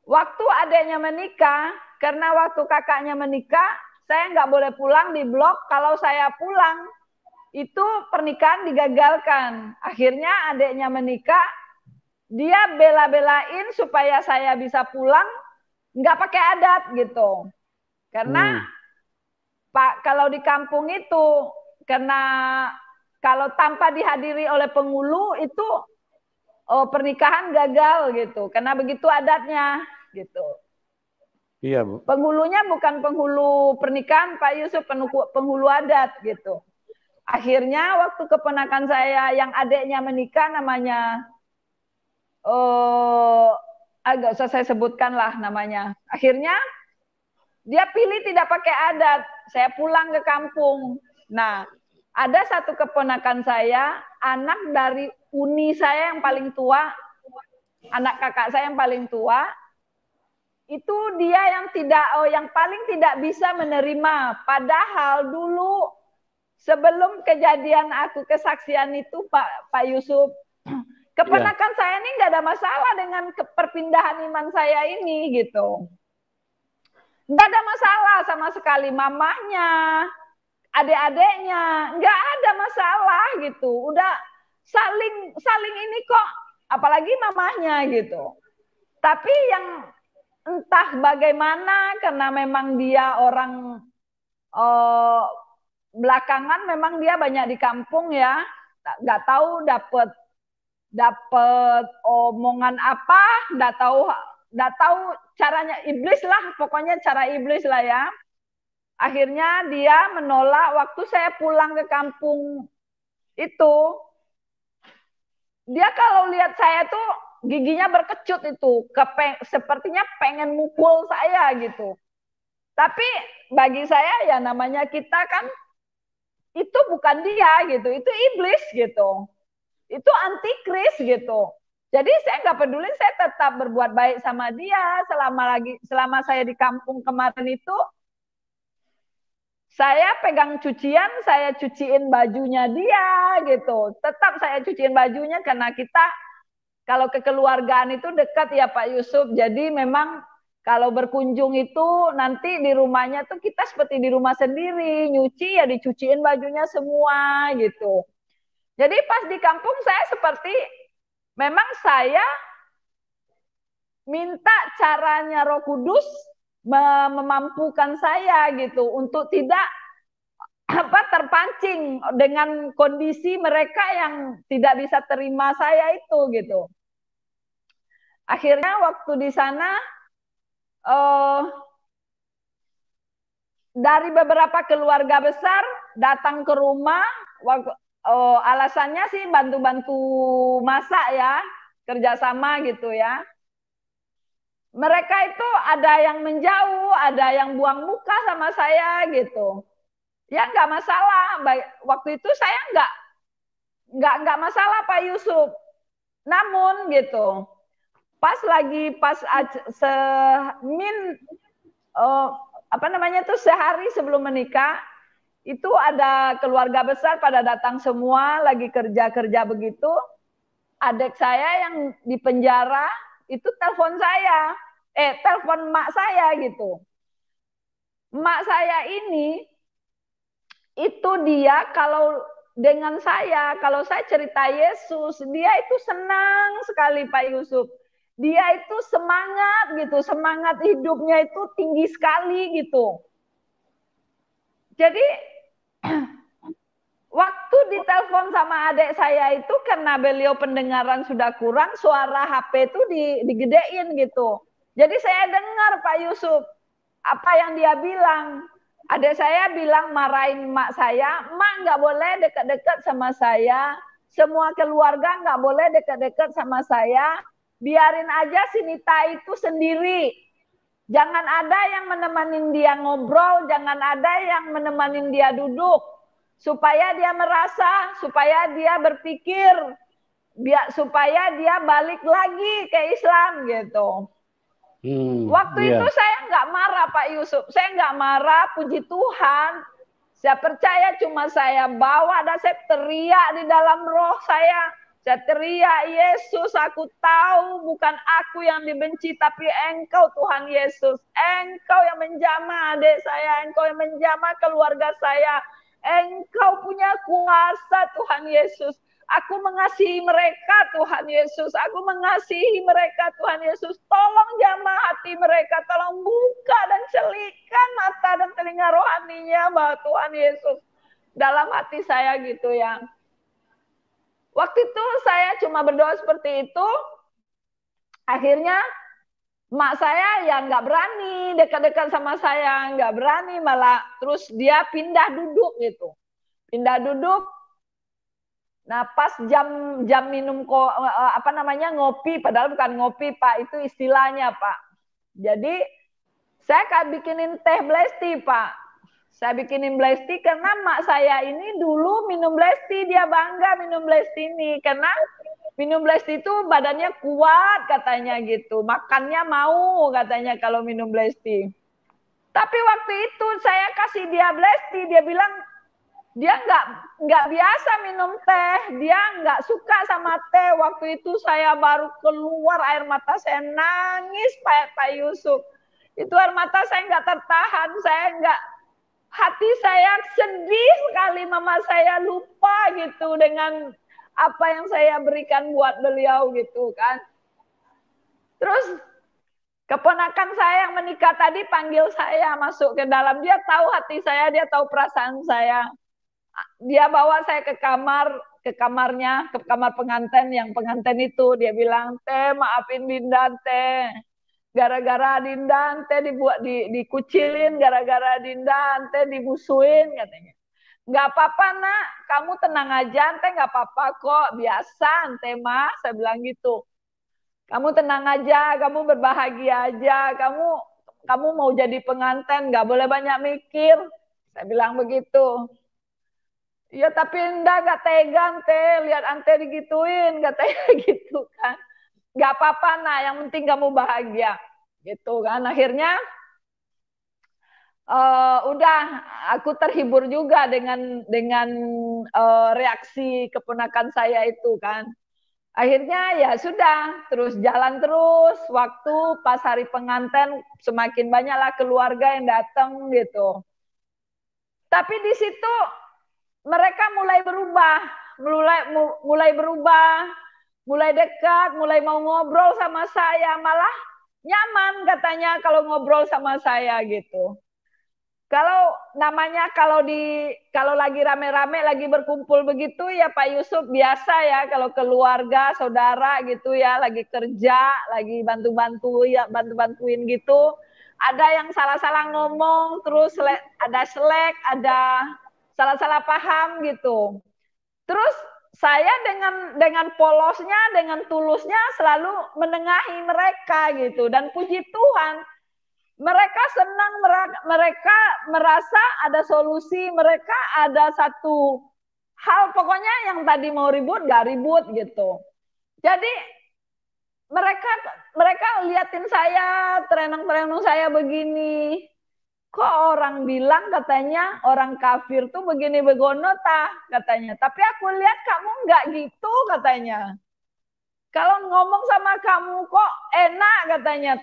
waktu adiknya menikah, karena waktu kakaknya menikah, saya nggak boleh pulang di blok. Kalau saya pulang, itu pernikahan digagalkan. Akhirnya adiknya menikah, dia bela-belain supaya saya bisa pulang, nggak pakai adat gitu. Karena Pak, kalau di kampung itu, karena kalau tanpa dihadiri oleh penghulu itu pernikahan gagal gitu, karena begitu adatnya gitu. Iya Bu. Penghulunya bukan penghulu pernikahan Pak Yusuf, penghulu adat gitu. Akhirnya waktu keponakan saya yang adiknya menikah namanya agak usah saya sebutkan lah namanya. Akhirnya dia pilih tidak pakai adat. Saya pulang ke kampung. Nah, ada satu keponakan saya, anak dari uni saya yang paling tua, anak kakak saya yang paling tua, itu dia yang paling tidak bisa menerima. Padahal dulu sebelum kejadian aku kesaksian itu Pak Yusuf, keponakan saya ini nggak ada masalah dengan perpindahan iman saya ini gitu. Nggak ada masalah sama sekali, mamahnya, adik-adiknya, nggak ada masalah gitu. Udah saling ini kok, apalagi mamahnya gitu. Tapi yang entah bagaimana, karena memang dia orang belakangan memang dia banyak di kampung ya, nggak tahu dapat omongan apa, nggak tahu caranya iblis lah, pokoknya cara iblis lah ya. Akhirnya dia menolak. Waktu saya pulang ke kampung itu, dia kalau lihat saya tuh giginya berkecut itu, sepertinya pengen mukul saya gitu. Tapi bagi saya ya namanya kita kan itu bukan dia gitu, itu iblis gitu, itu antikris gitu. Jadi saya nggak peduli, saya tetap berbuat baik sama dia selama saya di kampung kemarin itu. Saya pegang cucian, saya cuciin bajunya dia gitu. Tetap saya cuciin bajunya karena kita kalau kekeluargaan itu dekat ya Pak Yusuf. Jadi memang kalau berkunjung itu nanti di rumahnya tuh kita seperti di rumah sendiri, nyuci ya dicuciin bajunya semua gitu. Jadi pas di kampung saya seperti memang saya minta caranya Roh Kudus memampukan saya gitu untuk tidak terpancing dengan kondisi mereka yang tidak bisa terima saya itu gitu. Akhirnya waktu di sana dari beberapa keluarga besar datang ke rumah, alasannya sih bantu-bantu masak ya, kerjasama gitu ya. Mereka itu ada yang menjauh, ada yang buang muka sama saya gitu. Ya nggak masalah. Waktu itu saya nggak masalah Pak Yusuf. Namun gitu, pas sehari sebelum menikah, itu ada keluarga besar pada datang semua, lagi kerja begitu. Adik saya yang di penjara itu telepon mak saya gitu. Mak saya ini itu dia kalau dengan saya, kalau saya cerita Yesus, dia itu senang sekali Pak Yusuf. Dia itu semangat gitu, semangat hidupnya itu tinggi sekali gitu. Jadi waktu ditelepon sama adik saya itu karena beliau pendengaran sudah kurang, suara HP itu digedein gitu. Jadi saya dengar Pak Yusuf apa yang dia bilang. Adik saya bilang marahin mak saya, mak nggak boleh dekat-dekat sama saya, semua keluarga nggak boleh dekat-dekat sama saya, biarin aja si Nita itu sendiri. Jangan ada yang menemani dia ngobrol, jangan ada yang menemani dia duduk. Supaya dia merasa, supaya dia berpikir, supaya dia balik lagi ke Islam gitu. Waktu itu saya nggak marah Pak Yusuf, saya nggak marah, puji Tuhan. Saya percaya cuma saya bawa dan saya teriak di dalam roh saya. Saya teriak, Yesus aku tahu bukan aku yang dibenci tapi Engkau Tuhan Yesus. Engkau yang menjamah adik saya, Engkau yang menjamah keluarga saya. Engkau punya kuasa Tuhan Yesus. Aku mengasihi mereka Tuhan Yesus. Aku mengasihi mereka Tuhan Yesus. Tolong jamah hati mereka. Tolong buka dan celikan mata dan telinga rohaninya bahwa Tuhan Yesus. Dalam hati saya gitu ya. Waktu itu saya cuma berdoa seperti itu. Akhirnya mak saya ya nggak berani dekat-dekat sama saya. Nggak berani malah terus dia pindah duduk gitu. Pindah duduk. Nah, pas jam minum ngopi, padahal bukan ngopi, Pak, itu istilahnya, Pak. Jadi saya kan bikinin teh Blesti, Pak. Saya bikinin Blesti karena mak saya ini dulu minum Blesti, dia bangga minum Blesti ini karena minum Blesti itu badannya kuat katanya gitu, makannya mau katanya kalau minum Blesti. Tapi waktu itu saya kasih dia Blesti, dia bilang dia nggak biasa minum teh, dia nggak suka sama teh. Waktu itu saya baru keluar air mata, saya nangis Pak Yusuf. Itu air mata saya nggak tertahan, hati saya sedih sekali, mama saya lupa gitu dengan apa yang saya berikan buat beliau gitu kan. Terus keponakan saya yang menikah tadi panggil saya masuk ke dalam, dia tahu hati saya, dia tahu perasaan saya. Dia bawa saya ke kamarnya, ke kamar pengantin, yang pengantin itu dia bilang, teh maafin Dinda teh, gara-gara Dinda teh dikucilin, gara-gara Dinda teh dibusuin katanya. Nggak apa-apa nak, kamu tenang aja, teh nggak apa-apa kok, biasa teh mah, saya bilang gitu. Kamu tenang aja, kamu berbahagia aja, kamu mau jadi pengantin, nggak boleh banyak mikir, saya bilang begitu. Ya tapi enggak gak tegang teh, lihat ante digituin, katanya gitu kan. Gak apa-apa nah, yang penting kamu bahagia. Gitu kan, akhirnya udah aku terhibur juga dengan reaksi keponakan saya itu kan. Akhirnya ya sudah, terus jalan terus, waktu pas hari pengantin semakin banyaklah keluarga yang datang gitu. Tapi di situ mereka mulai berubah, mulai dekat, mulai mau ngobrol sama saya, malah nyaman katanya kalau ngobrol sama saya gitu. Kalau namanya kalau lagi rame-rame, lagi berkumpul begitu ya Pak Yusuf, biasa ya kalau keluarga, saudara gitu ya, lagi kerja, lagi bantu-bantuin gitu. Ada yang salah-salah ngomong, terus ada selek, ada salah-salah paham gitu. Terus saya dengan polosnya, dengan tulusnya selalu menengahi mereka gitu. Dan puji Tuhan, mereka senang, mereka merasa ada solusi, mereka ada satu hal, pokoknya yang tadi mau ribut gak ribut gitu. Jadi mereka liatin saya, terenang-terenang saya begini. Kok orang bilang katanya orang kafir tuh begini begono katanya. Tapi aku lihat kamu nggak gitu katanya. Kalau ngomong sama kamu kok enak katanya,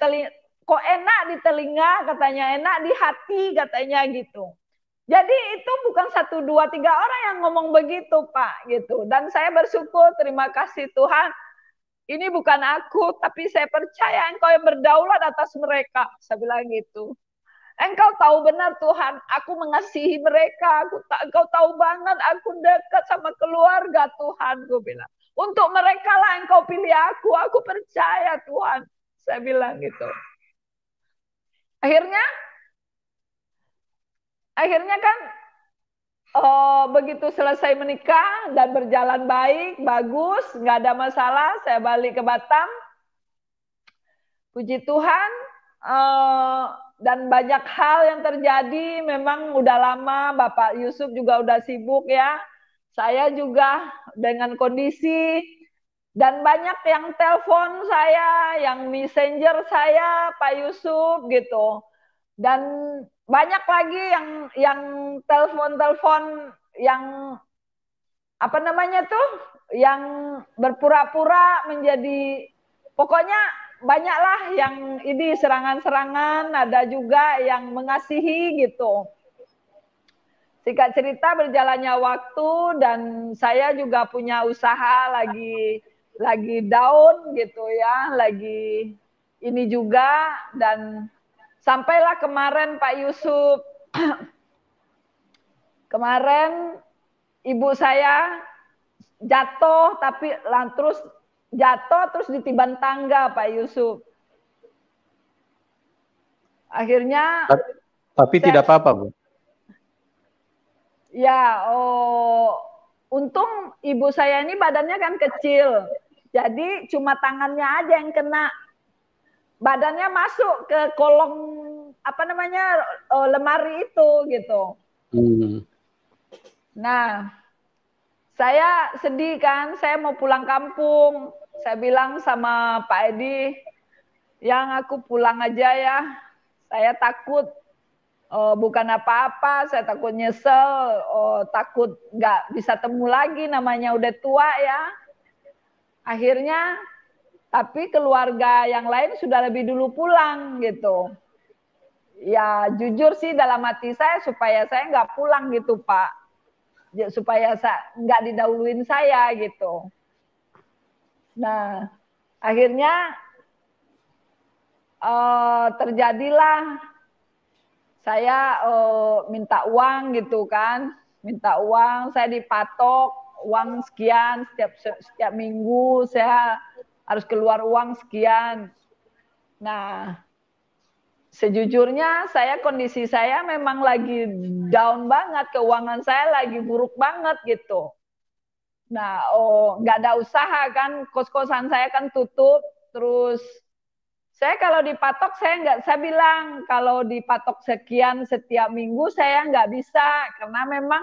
kok enak di telinga katanya, enak di hati katanya gitu. Jadi itu bukan 1, 2, 3 orang yang ngomong begitu, Pak, gitu. Dan saya bersyukur, terima kasih Tuhan. Ini bukan aku, tapi saya percaya Engkau yang berdaulat atas mereka. Saya bilang gitu. Engkau tahu benar Tuhan, aku mengasihi mereka. Engkau tahu banget aku dekat sama keluarga Tuhan, gue bilang. Untuk mereka lah Engkau pilih aku percaya Tuhan. Saya bilang gitu. Akhirnya kan begitu selesai menikah dan berjalan baik, bagus, nggak ada masalah, saya balik ke Batam. Puji Tuhan, dan banyak hal yang terjadi. Memang udah lama, Bapak Yusuf juga udah sibuk ya. Saya juga dengan kondisi, dan banyak yang telepon saya, yang messenger saya, Pak Yusuf gitu. Dan banyak lagi yang telepon-telepon yang apa namanya tuh, yang berpura-pura menjadi, pokoknya banyaklah yang ini serangan-serangan, ada juga yang mengasihi gitu. Singkat cerita berjalannya waktu dan saya juga punya usaha lagi down gitu ya, lagi ini juga, dan sampailah kemarin Pak Yusuf, kemarin ibu saya jatuh, tapi terus jatuh terus ditiban tangga Pak Yusuf. Akhirnya tapi tidak apa-apa, Bu. Ya, untung ibu saya ini badannya kan kecil. Jadi cuma tangannya aja yang kena. Badannya masuk ke kolong apa namanya, lemari itu gitu. Nah, saya sedih kan, saya mau pulang kampung. Saya bilang sama Pak Edi, yang aku pulang aja ya. Saya takut bukan apa-apa, saya takut nyesel, takut nggak bisa temu lagi, namanya udah tua ya. Akhirnya, tapi keluarga yang lain sudah lebih dulu pulang gitu. Ya jujur sih dalam hati saya supaya saya nggak pulang gitu Pak, supaya saya nggak didahuluin saya gitu. Nah akhirnya terjadilah saya minta uang gitu kan, minta uang, saya dipatok uang sekian setiap minggu, saya harus keluar uang sekian. Nah, sejujurnya saya kondisi saya memang lagi down banget, keuangan saya lagi buruk banget gitu. Nah, nggak ada usaha kan, kos-kosan saya kan tutup, terus saya kalau dipatok saya bilang kalau dipatok sekian setiap minggu saya nggak bisa karena memang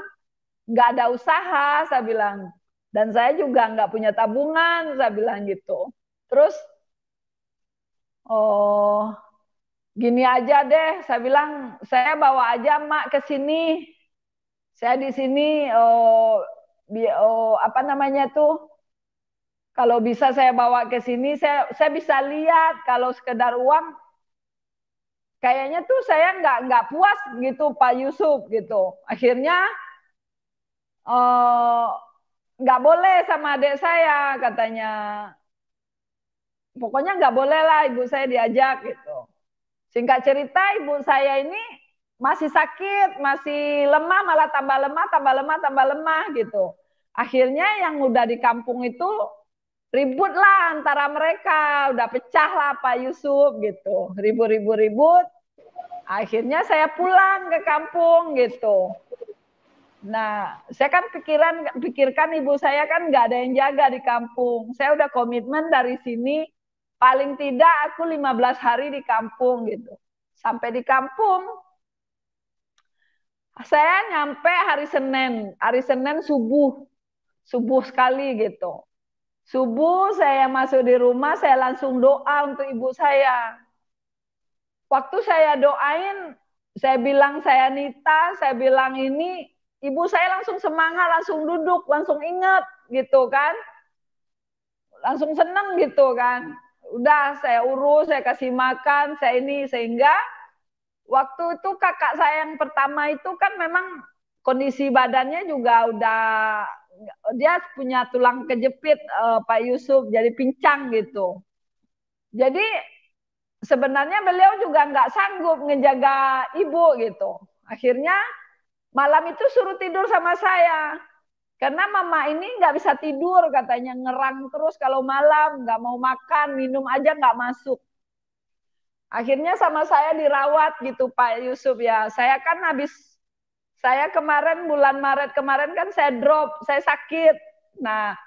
nggak ada usaha, saya bilang, dan saya juga nggak punya tabungan, saya bilang gitu. Terus gini aja deh, saya bilang saya bawa aja Mak ke sini, saya di sini apa namanya tuh, kalau bisa saya bawa ke sini, saya bisa lihat kalau sekedar uang kayaknya tuh saya nggak puas gitu Pak Yusuf gitu. Akhirnya nggak boleh sama adik saya katanya. Pokoknya nggak boleh lah ibu saya diajak gitu. Singkat cerita ibu saya ini masih sakit, masih lemah, malah tambah lemah, tambah lemah, tambah lemah gitu. Akhirnya yang udah di kampung itu ribut lah antara mereka, udah pecah lah Pak Yusuf gitu, ribut. Akhirnya saya pulang ke kampung gitu. Nah, saya kan pikirkan ibu saya kan nggak ada yang jaga di kampung. Saya udah komitmen dari sini, paling tidak aku 15 hari di kampung gitu. Sampai di kampung, saya nyampe hari Senin subuh sekali gitu. Subuh saya masuk di rumah, saya langsung doa untuk ibu saya. Waktu saya doain, saya bilang saya Nita, saya bilang ini, ibu saya langsung semangat, langsung duduk, langsung ingat gitu kan. Langsung seneng gitu kan. Udah saya urus, saya kasih makan, saya ini, sehingga waktu itu kakak saya yang pertama itu kan memang kondisi badannya juga udah, dia punya tulang kejepit, Pak Yusuf, jadi pincang gitu. Jadi sebenarnya beliau juga nggak sanggup ngejaga ibu gitu. Akhirnya malam itu suruh tidur sama saya. Karena mama ini nggak bisa tidur, katanya ngerang terus kalau malam, nggak mau makan, minum aja nggak masuk. Akhirnya sama saya dirawat gitu Pak Yusuf ya. Saya kemarin bulan Maret kemarin kan saya drop, saya sakit. Nah,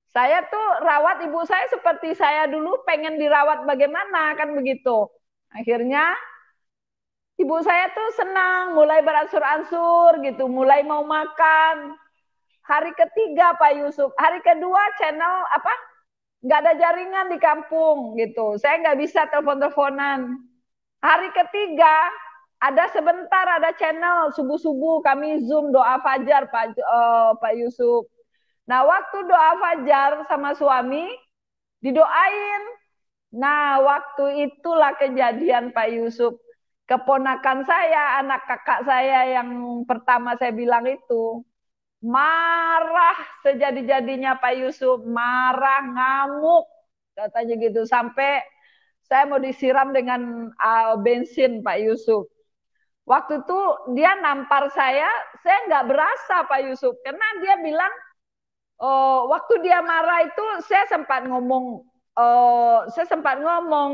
saya tuh rawat ibu saya seperti saya dulu pengen dirawat bagaimana kan begitu. Akhirnya ibu saya tuh senang, mulai beransur-ansur gitu, mulai mau makan. Hari ketiga Pak Yusuf, hari kedua channel apa? Nggak ada jaringan di kampung gitu. Saya nggak bisa telepon-teleponan. Hari ketiga ada sebentar ada channel subuh-subuh kami Zoom doa fajar Pak Yusuf. Nah, waktu doa fajar sama suami didoain. Nah, waktu itulah kejadian Pak Yusuf. Keponakan saya, anak kakak saya yang pertama saya bilang itu, marah sejadi-jadinya Pak Yusuf, marah, ngamuk, katanya gitu. Sampai saya mau disiram dengan bensin Pak Yusuf. Waktu itu dia nampar saya nggak berasa Pak Yusuf. Karena dia bilang, waktu dia marah itu saya sempat ngomong,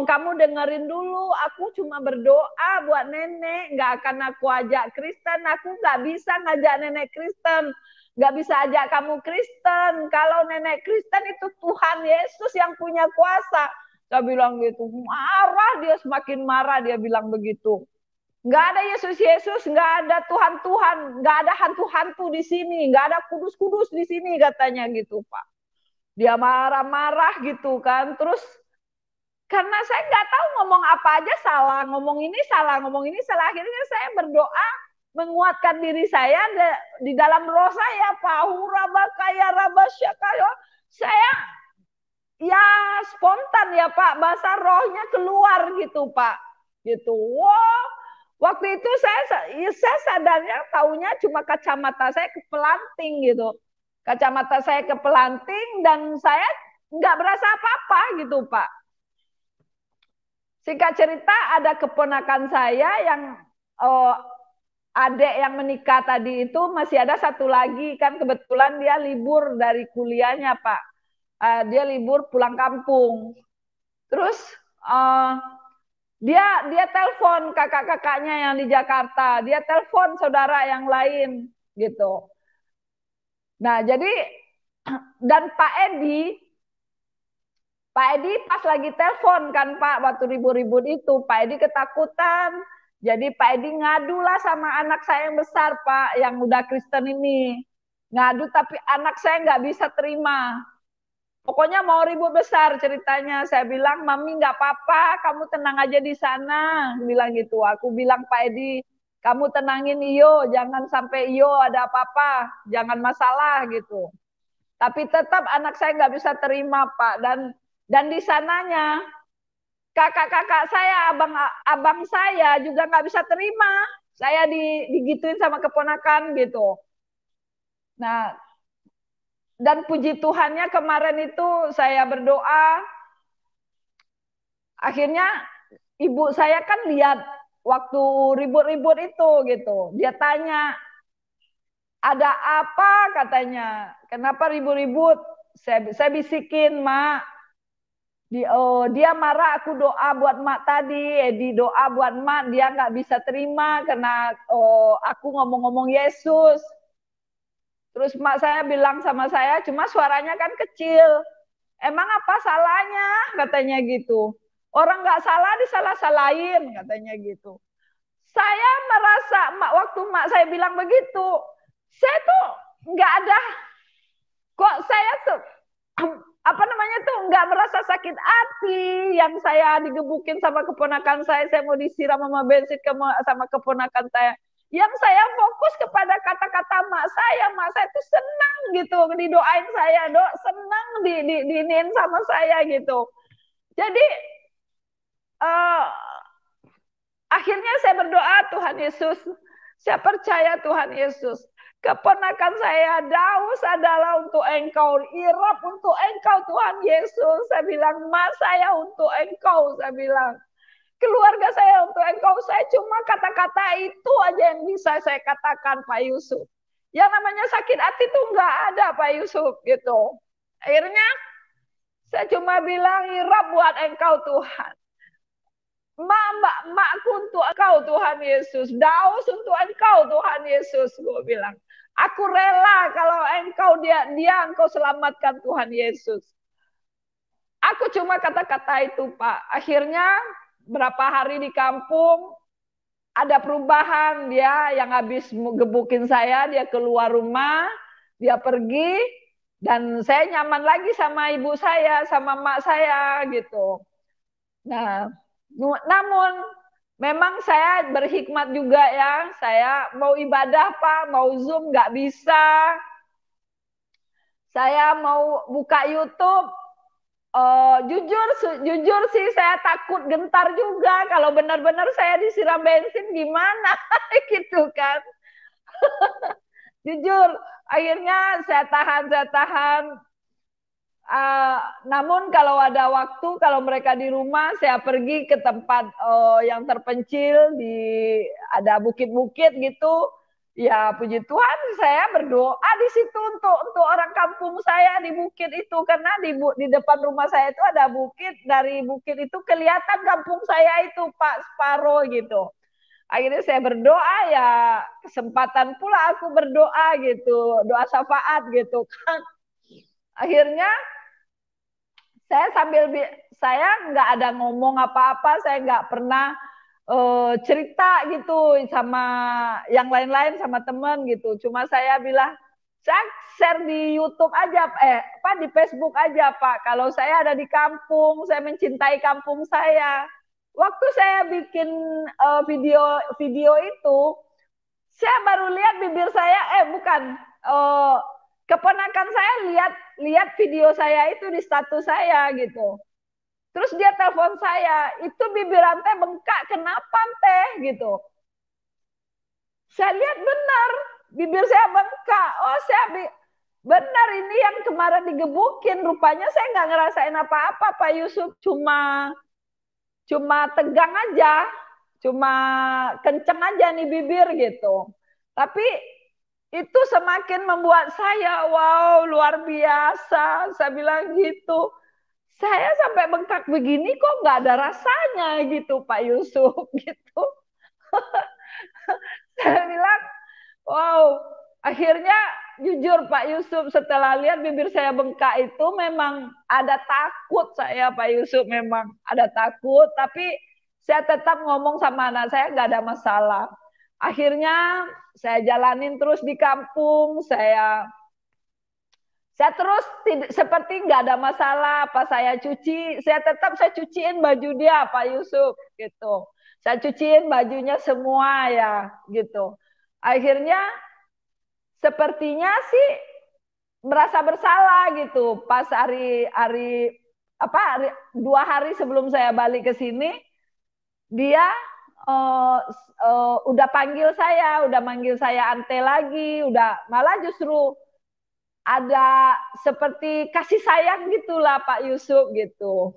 kamu dengerin dulu, aku cuma berdoa buat nenek, nggak akan aku ajak Kristen, aku nggak bisa ngajak nenek Kristen, nggak bisa ajak kamu Kristen, kalau nenek Kristen itu Tuhan Yesus yang punya kuasa. Saya bilang gitu, marah dia, semakin marah dia bilang begitu. Nggak ada Yesus, nggak ada Tuhan, nggak ada hantu-hantu di sini, nggak ada kudus-kudus di sini katanya gitu Pak. Dia marah-marah gitu kan. Terus karena saya nggak tahu ngomong apa aja salah, ngomong ini salah, akhirnya saya berdoa menguatkan diri saya di dalam roh saya, saya ya spontan ya Pak, bahasa rohnya keluar gitu Pak, gitu. Wow, waktu itu saya sadarnya taunya cuma kacamata saya kepelanting gitu, kacamata saya kepelanting dan saya nggak berasa apa-apa gitu Pak. Singkat cerita ada keponakan saya yang adik yang menikah tadi itu masih ada satu lagi kan, kebetulan dia libur dari kuliahnya Pak. Dia libur pulang kampung. Terus dia telepon kakak-kakaknya yang di Jakarta, dia telepon saudara yang lain gitu. Nah, jadi dan Pak Edi pas lagi telepon kan Pak, waktu ribut-ribut itu, Pak Edi ketakutan. Jadi Pak Edi ngadu lah sama anak saya yang besar Pak, yang udah Kristen ini. Ngadu tapi anak saya nggak bisa terima. Pokoknya mau ribut besar ceritanya. Saya bilang, Mami nggak apa-apa, kamu tenang aja di sana. Bilang gitu. Aku bilang, Pak Edi, kamu tenangin Iyo, jangan sampai Iyo ada apa-apa, jangan masalah gitu. Tapi tetap anak saya nggak bisa terima Pak. Dan di sananya kakak-kakak saya, abang saya juga nggak bisa terima. Saya digituin sama keponakan gitu. Nah, dan puji Tuhannya kemarin itu saya berdoa, akhirnya ibu saya kan lihat waktu ribut-ribut itu gitu. Dia tanya, ada apa katanya, kenapa ribut-ribut? Saya bisikin, Mak, dia marah aku doa buat Mak tadi, di doa buat Mak, dia nggak bisa terima karena aku ngomong-ngomong Yesus. Terus Mak saya bilang sama saya, cuma suaranya kan kecil. Emang apa salahnya? Katanya gitu. Orang nggak salah disalah-salahin, katanya gitu. Saya merasa, waktu Mak saya bilang begitu, saya tuh nggak ada, kok saya tuh apa namanya tuh nggak merasa sakit hati yang saya digebukin sama keponakan saya mau disiram sama bensin sama keponakan saya. Yang saya fokus kepada kata-kata mak saya tuh senang gitu didoain saya, senang diinin sama saya gitu. Jadi Akhirnya saya berdoa, Tuhan Yesus, saya percaya Tuhan Yesus, keponakan saya Daus adalah untuk Engkau, Irap untuk Engkau Tuhan Yesus. Saya bilang, Mas saya untuk Engkau, saya bilang. Keluarga saya untuk Engkau, saya cuma kata-kata itu aja yang bisa saya katakan Pak Yusuf. Yang namanya sakit hati itu nggak ada Pak Yusuf gitu. Akhirnya saya cuma bilang, Irap buat Engkau Tuhan. Makku untuk Engkau Tuhan Yesus. Daus untuk Engkau Tuhan Yesus. Gue bilang, aku rela kalau Engkau dia Engkau selamatkan Tuhan Yesus. Aku cuma kata-kata itu Pak. Akhirnya berapa hari di kampung ada perubahan, dia yang habis gebukin saya, dia keluar rumah, dia pergi, dan saya nyaman lagi sama ibu saya, sama mak saya gitu. Nah, namun memang saya berhikmat juga ya, saya mau ibadah Pak, mau Zoom nggak bisa, saya mau buka YouTube, jujur sih saya takut gentar juga kalau benar-benar saya disiram bensin gimana gitu kan. Jujur, akhirnya saya tahan. Namun kalau ada waktu, kalau mereka di rumah, saya pergi ke tempat yang terpencil, ada bukit-bukit gitu. Ya puji Tuhan, saya berdoa di situ untuk orang kampung saya di bukit itu, karena di depan rumah saya itu ada bukit. Dari bukit itu kelihatan kampung saya itu Pak, separuh gitu. Akhirnya saya berdoa, ya kesempatan pula aku berdoa gitu, doa syafaat gitu kan. Akhirnya saya nggak ada ngomong apa-apa, saya nggak pernah cerita gitu sama yang lain-lain, sama teman gitu. Cuma saya bilang, saya share di YouTube aja, di Facebook aja Pak. Kalau saya ada di kampung, saya mencintai kampung saya. Waktu saya bikin video itu, saya baru lihat bibir saya, keponakan saya lihat video saya itu di status saya gitu. Terus dia telepon saya, itu bibir teh bengkak, kenapa teh gitu. Saya lihat benar, bibir saya bengkak. Oh benar ini yang kemarin digebukin. Rupanya saya nggak ngerasain apa-apa Pak Yusuf, cuma tegang aja, cuma kenceng aja nih bibir gitu. Tapi itu semakin membuat saya, wow luar biasa, saya bilang gitu. Saya sampai bengkak begini kok nggak ada rasanya gitu Pak Yusuf gitu. Saya bilang, wow, akhirnya jujur Pak Yusuf, setelah lihat bibir saya bengkak itu memang ada takut saya Pak Yusuf, memang ada takut, tapi saya tetap ngomong sama anak saya nggak ada masalah. Akhirnya saya jalanin terus di kampung, saya terus seperti nggak ada masalah. Pas saya cuci, saya cuciin baju dia Pak Yusuf gitu. Saya cuciin bajunya semua ya gitu. Akhirnya sepertinya sih merasa bersalah gitu. Pas hari 2 hari sebelum saya balik ke sini, dia udah manggil saya Ante lagi, udah malah justru ada seperti kasih sayang gitulah Pak Yusuf gitu.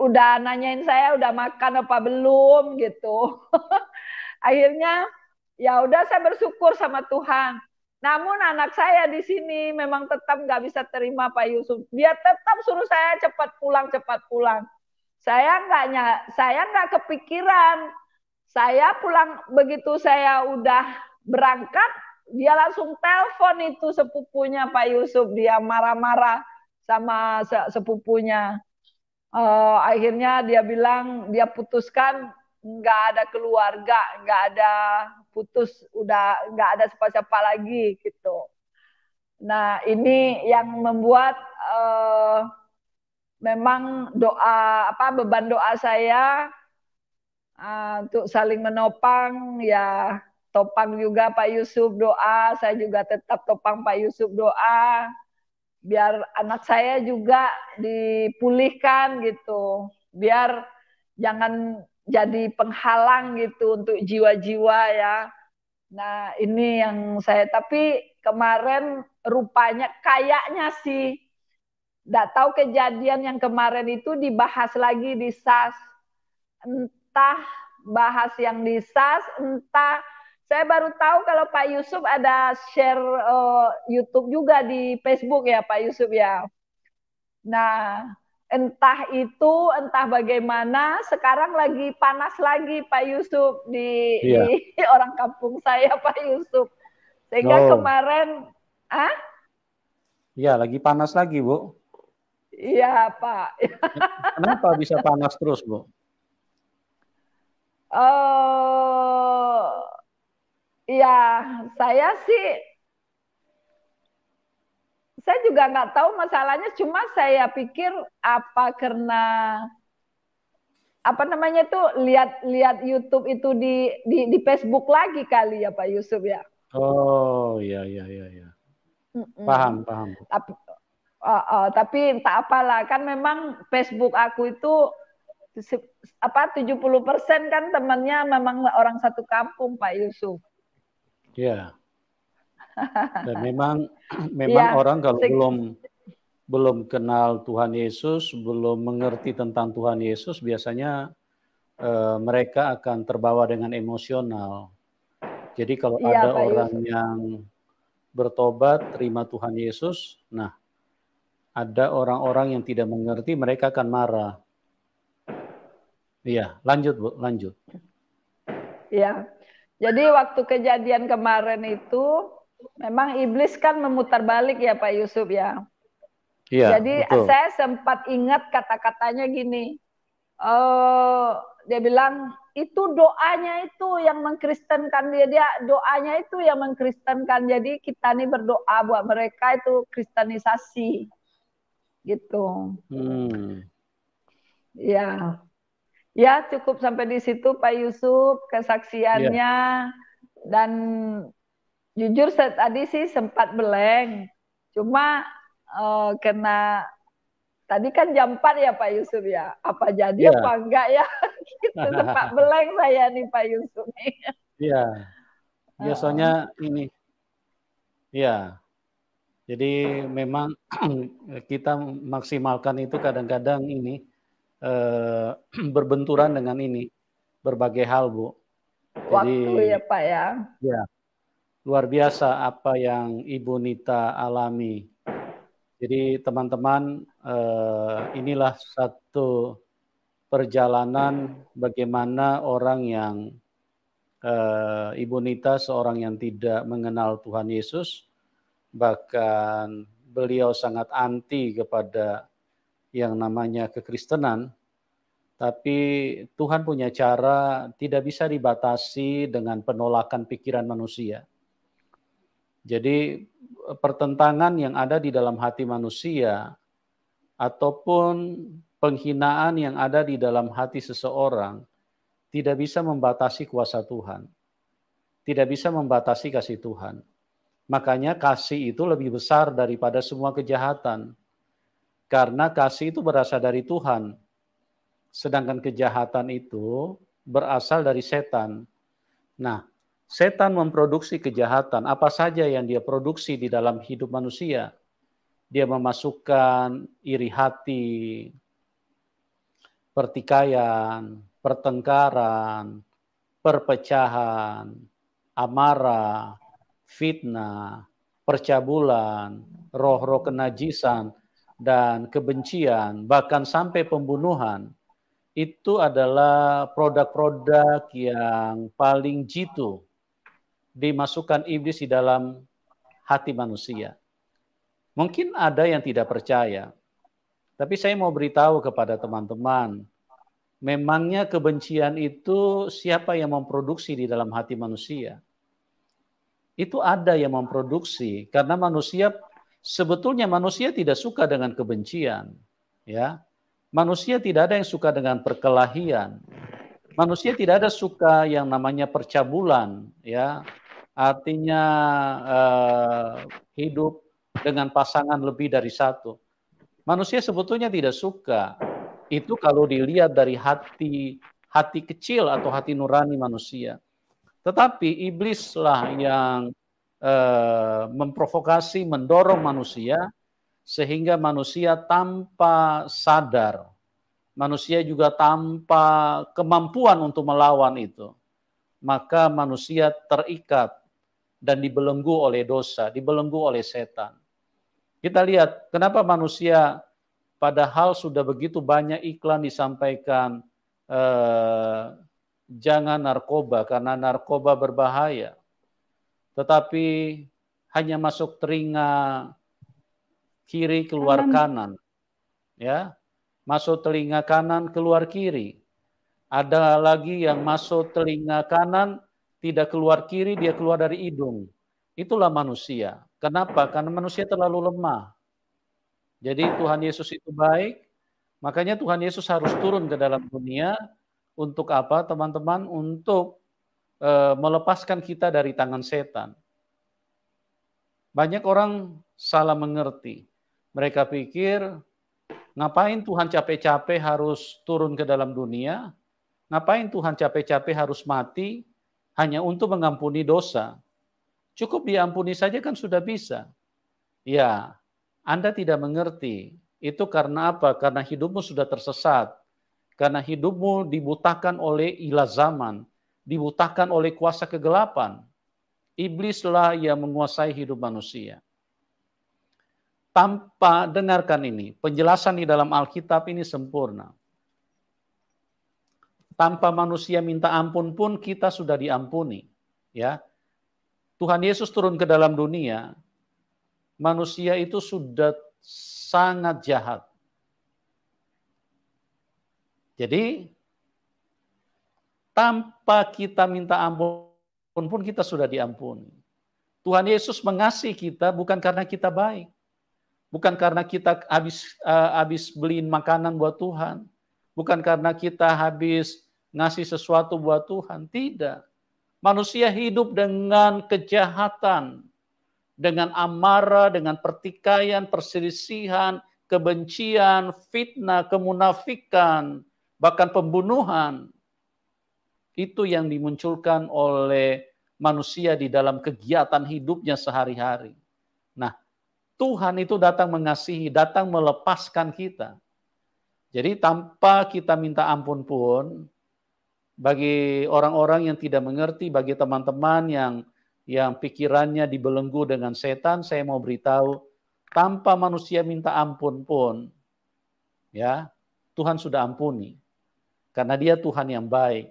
Udah nanyain saya udah makan apa belum gitu. Akhirnya ya udah saya bersyukur sama Tuhan. Namun anak saya di sini memang tetap nggak bisa terima Pak Yusuf. Dia tetap suruh saya cepat pulang. Saya nggak kepikiran. Saya pulang begitu saya udah berangkat, dia langsung telepon itu sepupunya Pak Yusuf, dia marah-marah sama sepupunya. Akhirnya dia bilang dia putuskan nggak ada keluarga, nggak ada putus, udah nggak ada siapa-siapa lagi gitu. Nah ini yang membuat memang beban doa saya untuk saling menopang, ya topang juga Pak Yusuf doa, saya juga tetap topang Pak Yusuf doa, biar anak saya juga dipulihkan gitu, biar jangan jadi penghalang gitu untuk jiwa-jiwa ya. Nah, ini yang saya, tapi kemarin rupanya kayaknya sih, nggak tahu kejadian yang kemarin itu dibahas lagi di SAS. Entah bahas yang di SAS, entah saya baru tahu kalau Pak Yusuf ada share YouTube juga di Facebook ya Pak Yusuf ya. Nah, entah bagaimana sekarang lagi panas lagi Pak Yusuf di Iya. orang kampung saya Pak Yusuf. Sehingga Oh, kemarin, iya lagi panas lagi, Bu. iya Pak. Kenapa bisa panas terus, Bu? Ya saya sih, saya juga nggak tahu masalahnya. Cuma saya pikir apa karena apa namanya itu lihat YouTube itu di Facebook lagi kali ya Pak Yusuf ya. Oh, iya, iya, iya, iya. Paham, paham. Tapi tapi entah apalah, kan memang Facebook aku itu 70% kan temannya memang orang satu kampung Pak Yusuf. Iya. Dan memang Iya, orang kalau belum kenal Tuhan Yesus, belum mengerti tentang Tuhan Yesus, biasanya mereka akan terbawa dengan emosional. Jadi kalau iya ada Pak orang Yusuf. yang bertobat, terima Tuhan Yesus, nah ada orang-orang yang tidak mengerti, mereka akan marah. Iya, lanjut Bu, lanjut. Iya. Jadi waktu kejadian kemarin itu memang iblis kan memutar balik ya Pak Yusuf ya. Iya, Jadi betul. saya sempat ingat kata-katanya gini. Oh, dia bilang itu doanya itu yang mengkristenkan dia doanya itu yang mengkristenkan. Jadi kita nih berdoa buat mereka itu kristenisasi gitu. Ya, ya cukup sampai di situ Pak Yusuf Iya, kesaksiannya. Dan jujur tadi sih sempat blank. Cuma kena tadi kan jam 4 ya Pak Yusuf ya. Apa jadi iya, apa enggak ya? Gitu sempat blank saya nih Pak Yusuf nih. iya. Biasanya ini, ya. Jadi memang kita maksimalkan itu kadang-kadang ini berbenturan dengan ini berbagai hal, Bu. Jadi Waktu ya Pak ya. ya luar biasa apa yang Ibu Nita alami. Jadi teman-teman inilah satu perjalanan bagaimana orang yang Ibu Nita seorang yang tidak mengenal Tuhan Yesus, bahkan beliau sangat anti kepada yang namanya kekristenan, tapi Tuhan punya cara tidak bisa dibatasi dengan penolakan pikiran manusia. Jadi pertentangan yang ada di dalam hati manusia ataupun penghinaan yang ada di dalam hati seseorang tidak bisa membatasi kuasa Tuhan, tidak bisa membatasi kasih Tuhan. Makanya kasih itu lebih besar daripada semua kejahatan. Karena kasih itu berasal dari Tuhan. Sedangkan kejahatan itu berasal dari setan. Nah, setan memproduksi kejahatan. Apa saja yang dia produksi di dalam hidup manusia. Dia memasukkan iri hati, pertikaian, pertengkaran, perpecahan, amarah, fitnah, percabulan, roh-roh kenajisan, dan kebencian, bahkan sampai pembunuhan. Itu adalah produk-produk yang paling jitu dimasukkan iblis di dalam hati manusia. Mungkin ada yang tidak percaya, tapi saya mau beritahu kepada teman-teman, memangnya kebencian itu siapa yang memproduksi di dalam hati manusia? Itu ada yang memproduksi, karena sebetulnya manusia tidak suka dengan kebencian, ya. Manusia tidak ada yang suka dengan perkelahian. Manusia tidak ada suka yang namanya percabulan, ya. Artinya hidup dengan pasangan lebih dari satu. Manusia sebetulnya tidak suka. Itu kalau dilihat dari hati kecil atau hati nurani manusia. Tetapi iblislah yang memprovokasi, mendorong manusia, sehingga manusia tanpa sadar, manusia juga tanpa kemampuan untuk melawan itu, maka manusia terikat dan dibelenggu oleh dosa, dibelenggu oleh setan. Kita lihat kenapa manusia padahal sudah begitu banyak iklan disampaikan, jangan narkoba karena narkoba berbahaya. Tetapi hanya masuk telinga kiri keluar kanan. Ya. Masuk telinga kanan keluar kiri. Ada lagi yang masuk telinga kanan tidak keluar kiri, dia keluar dari hidung. Itulah manusia. Kenapa? Karena manusia terlalu lemah. Jadi Tuhan Yesus itu baik, makanya Tuhan Yesus harus turun ke dalam dunia untuk apa, teman-teman? Untuk melepaskan kita dari tangan setan. Banyak orang salah mengerti. Mereka pikir, ngapain Tuhan capek-capek harus turun ke dalam dunia? Ngapain Tuhan capek-capek harus mati hanya untuk mengampuni dosa? Cukup diampuni saja kan sudah bisa. Ya, Anda tidak mengerti. Itu karena apa? Karena hidupmu sudah tersesat. Karena hidupmu dibutakan oleh ilah zaman. Dibutakan oleh kuasa kegelapan. Iblislah yang menguasai hidup manusia. Tanpa, dengarkan ini, penjelasan di dalam Alkitab ini sempurna. Tanpa manusia minta ampun pun kita sudah diampuni. Ya, Tuhan Yesus turun ke dalam dunia, manusia itu sudah sangat jahat. Jadi, tanpa kita minta ampun pun kita sudah diampuni. Tuhan Yesus mengasihi kita bukan karena kita baik. Bukan karena kita habis beliin makanan buat Tuhan. Bukan karena kita habis ngasih sesuatu buat Tuhan. Tidak. Manusia hidup dengan kejahatan. Dengan amarah, dengan pertikaian, perselisihan, kebencian, fitnah, kemunafikan, bahkan pembunuhan. Itu yang dimunculkan oleh manusia di dalam kegiatan hidupnya sehari-hari. Nah, Tuhan itu datang mengasihi, datang melepaskan kita. Jadi tanpa kita minta ampun pun, bagi orang-orang yang tidak mengerti, bagi teman-teman yang pikirannya dibelenggu dengan setan, saya mau beritahu, tanpa manusia minta ampun pun, ya Tuhan sudah ampuni. Karena dia Tuhan yang baik.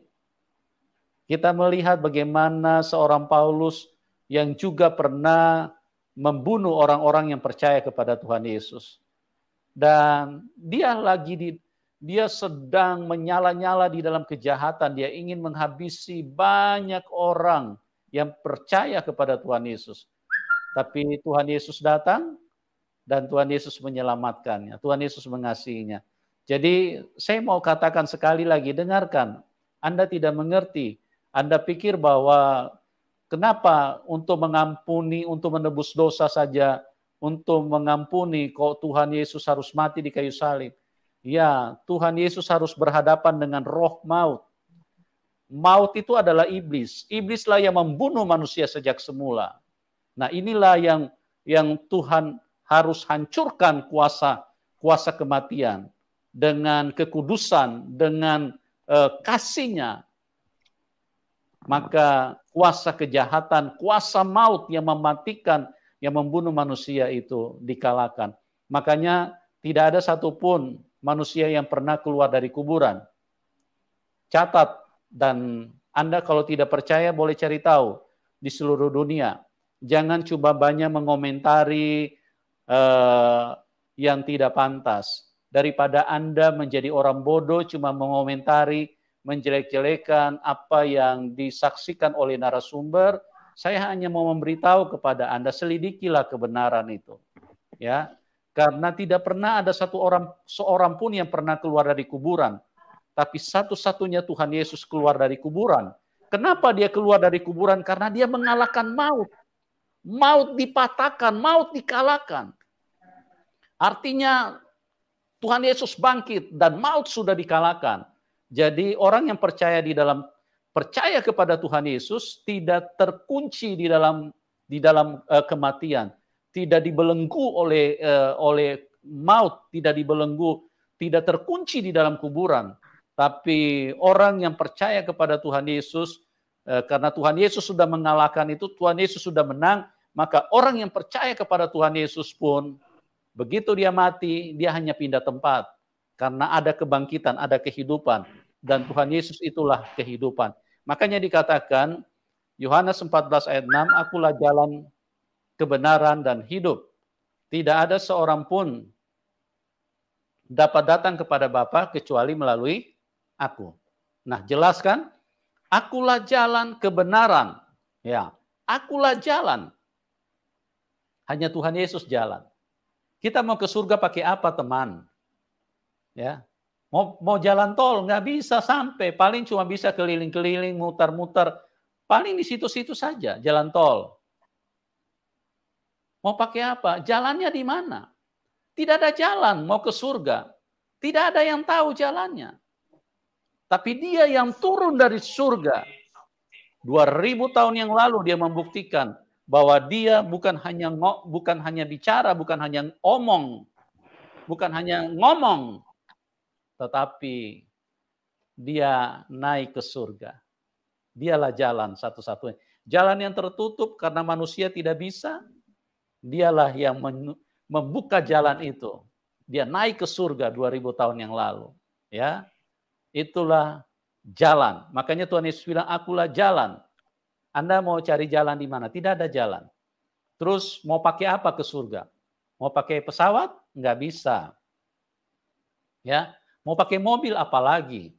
Kita melihat bagaimana seorang Paulus yang juga pernah membunuh orang-orang yang percaya kepada Tuhan Yesus. Dan dia sedang menyala-nyala di dalam kejahatan. Dia ingin menghabisi banyak orang yang percaya kepada Tuhan Yesus. Tapi Tuhan Yesus datang dan Tuhan Yesus menyelamatkannya. Tuhan Yesus mengasihinya. Jadi saya mau katakan sekali lagi, dengarkan. Anda tidak mengerti. Anda pikir bahwa kenapa untuk mengampuni, untuk menebus dosa saja, untuk mengampuni kok Tuhan Yesus harus mati di kayu salib. Ya, Tuhan Yesus harus berhadapan dengan roh maut. Maut itu adalah iblis. Iblislah yang membunuh manusia sejak semula. Nah, inilah yang Tuhan harus hancurkan kuasa kematian dengan kekudusan, dengan kasih-Nya. Maka kuasa kejahatan, kuasa maut yang mematikan, yang membunuh manusia itu dikalahkan. Makanya tidak ada satupun manusia yang pernah keluar dari kuburan. Catat, dan Anda kalau tidak percaya boleh cari tahu di seluruh dunia. Jangan coba banyak mengomentari yang tidak pantas. Daripada Anda menjadi orang bodoh cuma mengomentari, menjelek-jelekan apa yang disaksikan oleh narasumber, saya hanya mau memberitahu kepada Anda, selidikilah kebenaran itu. Ya, karena tidak pernah ada seorang pun yang pernah keluar dari kuburan. Tapi satu-satunya Tuhan Yesus keluar dari kuburan. Kenapa dia keluar dari kuburan? Karena dia mengalahkan maut. Maut dipatahkan, maut dikalahkan. Artinya Tuhan Yesus bangkit dan maut sudah dikalahkan. Jadi orang yang percaya kepada Tuhan Yesus tidak terkunci di dalam kematian, tidak dibelenggu oleh maut, tidak dibelenggu, tidak terkunci di dalam kuburan. Tapi orang yang percaya kepada Tuhan Yesus, karena Tuhan Yesus sudah mengalahkan itu, Tuhan Yesus sudah menang, maka orang yang percaya kepada Tuhan Yesus pun, begitu dia mati, dia hanya pindah tempat. Karena ada kebangkitan, ada kehidupan. Dan Tuhan Yesus itulah kehidupan. Makanya dikatakan, Yohanes 14 ayat 6, akulah jalan, kebenaran, dan hidup. Tidak ada seorang pun dapat datang kepada Bapa kecuali melalui aku. Nah, jelaskan, akulah jalan kebenaran. Ya, akulah jalan. Hanya Tuhan Yesus jalan. Kita mau ke surga pakai apa, teman? Ya, mau jalan tol nggak bisa sampai, paling cuma bisa keliling-keliling, muter-muter, paling di situ-situ saja jalan tol. Mau pakai apa? Jalannya di mana? Tidak ada jalan mau ke surga. Tidak ada yang tahu jalannya. Tapi Dia yang turun dari surga 2000 tahun yang lalu, Dia membuktikan bahwa Dia bukan hanya bicara, bukan hanya ngomong, tetapi Dia naik ke surga. Dialah jalan satu-satunya. Jalan yang tertutup karena manusia tidak bisa, Dialah yang membuka jalan itu. Dia naik ke surga 2000 tahun yang lalu. Ya, itulah jalan. Makanya Tuhan Yesus bilang, akulah jalan. Anda mau cari jalan di mana? Tidak ada jalan. Terus mau pakai apa ke surga? Mau pakai pesawat? Nggak bisa. Ya, mau pakai mobil apalagi?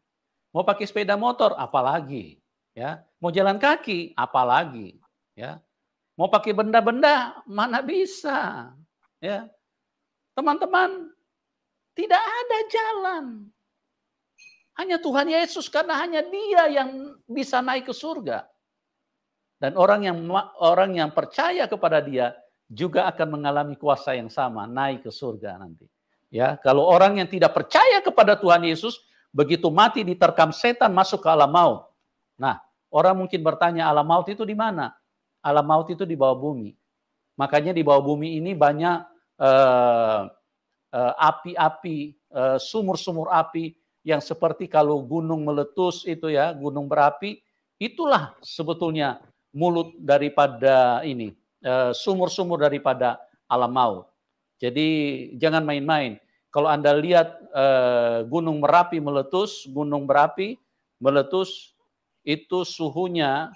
Mau pakai sepeda motor apalagi? Ya, mau jalan kaki apalagi? Ya, mau pakai benda-benda mana bisa? Ya, teman-teman, tidak ada jalan. Hanya Tuhan Yesus, karena hanya Dia yang bisa naik ke surga. Dan orang yang percaya kepada Dia juga akan mengalami kuasa yang sama, naik ke surga nanti. Ya, kalau orang yang tidak percaya kepada Tuhan Yesus, begitu mati diterkam setan masuk ke alam maut. Nah, orang mungkin bertanya, alam maut itu di mana? Alam maut itu di bawah bumi. Makanya di bawah bumi ini banyak api-api, sumur-sumur api yang seperti kalau gunung meletus itu ya, gunung berapi, itulah sebetulnya mulut daripada ini, sumur-sumur daripada alam maut. Jadi jangan main-main. Kalau Anda lihat gunung Merapi meletus, gunung berapi meletus, itu suhunya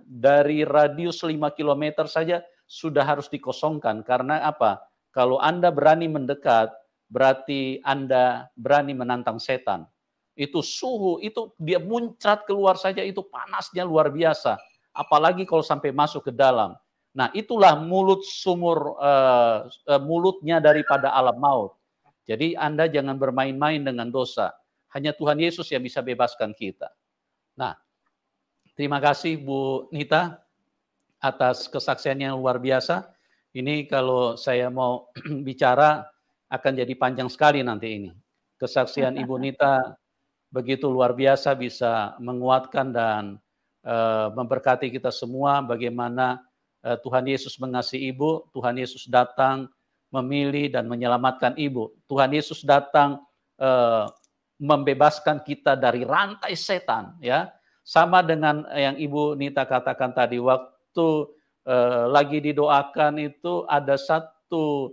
dari radius 5 km saja sudah harus dikosongkan. Karena apa? Kalau Anda berani mendekat, berarti Anda berani menantang setan. Itu suhu, itu dia muncrat keluar saja, itu panasnya luar biasa. Apalagi kalau sampai masuk ke dalam. Nah, itulah mulutnya daripada alam maut. Jadi Anda jangan bermain-main dengan dosa. Hanya Tuhan Yesus yang bisa bebaskan kita. Nah, terima kasih Bu Nita atas kesaksian yang luar biasa. Ini kalau saya mau bicara akan jadi panjang sekali nanti ini. Kesaksian Ibu Nita begitu luar biasa, bisa menguatkan dan memberkati kita semua bagaimana Tuhan Yesus mengasihi Ibu, Tuhan Yesus datang memilih dan menyelamatkan Ibu. Tuhan Yesus datang membebaskan kita dari rantai setan, ya. Sama dengan yang Ibu Nita katakan tadi, waktu lagi didoakan itu ada satu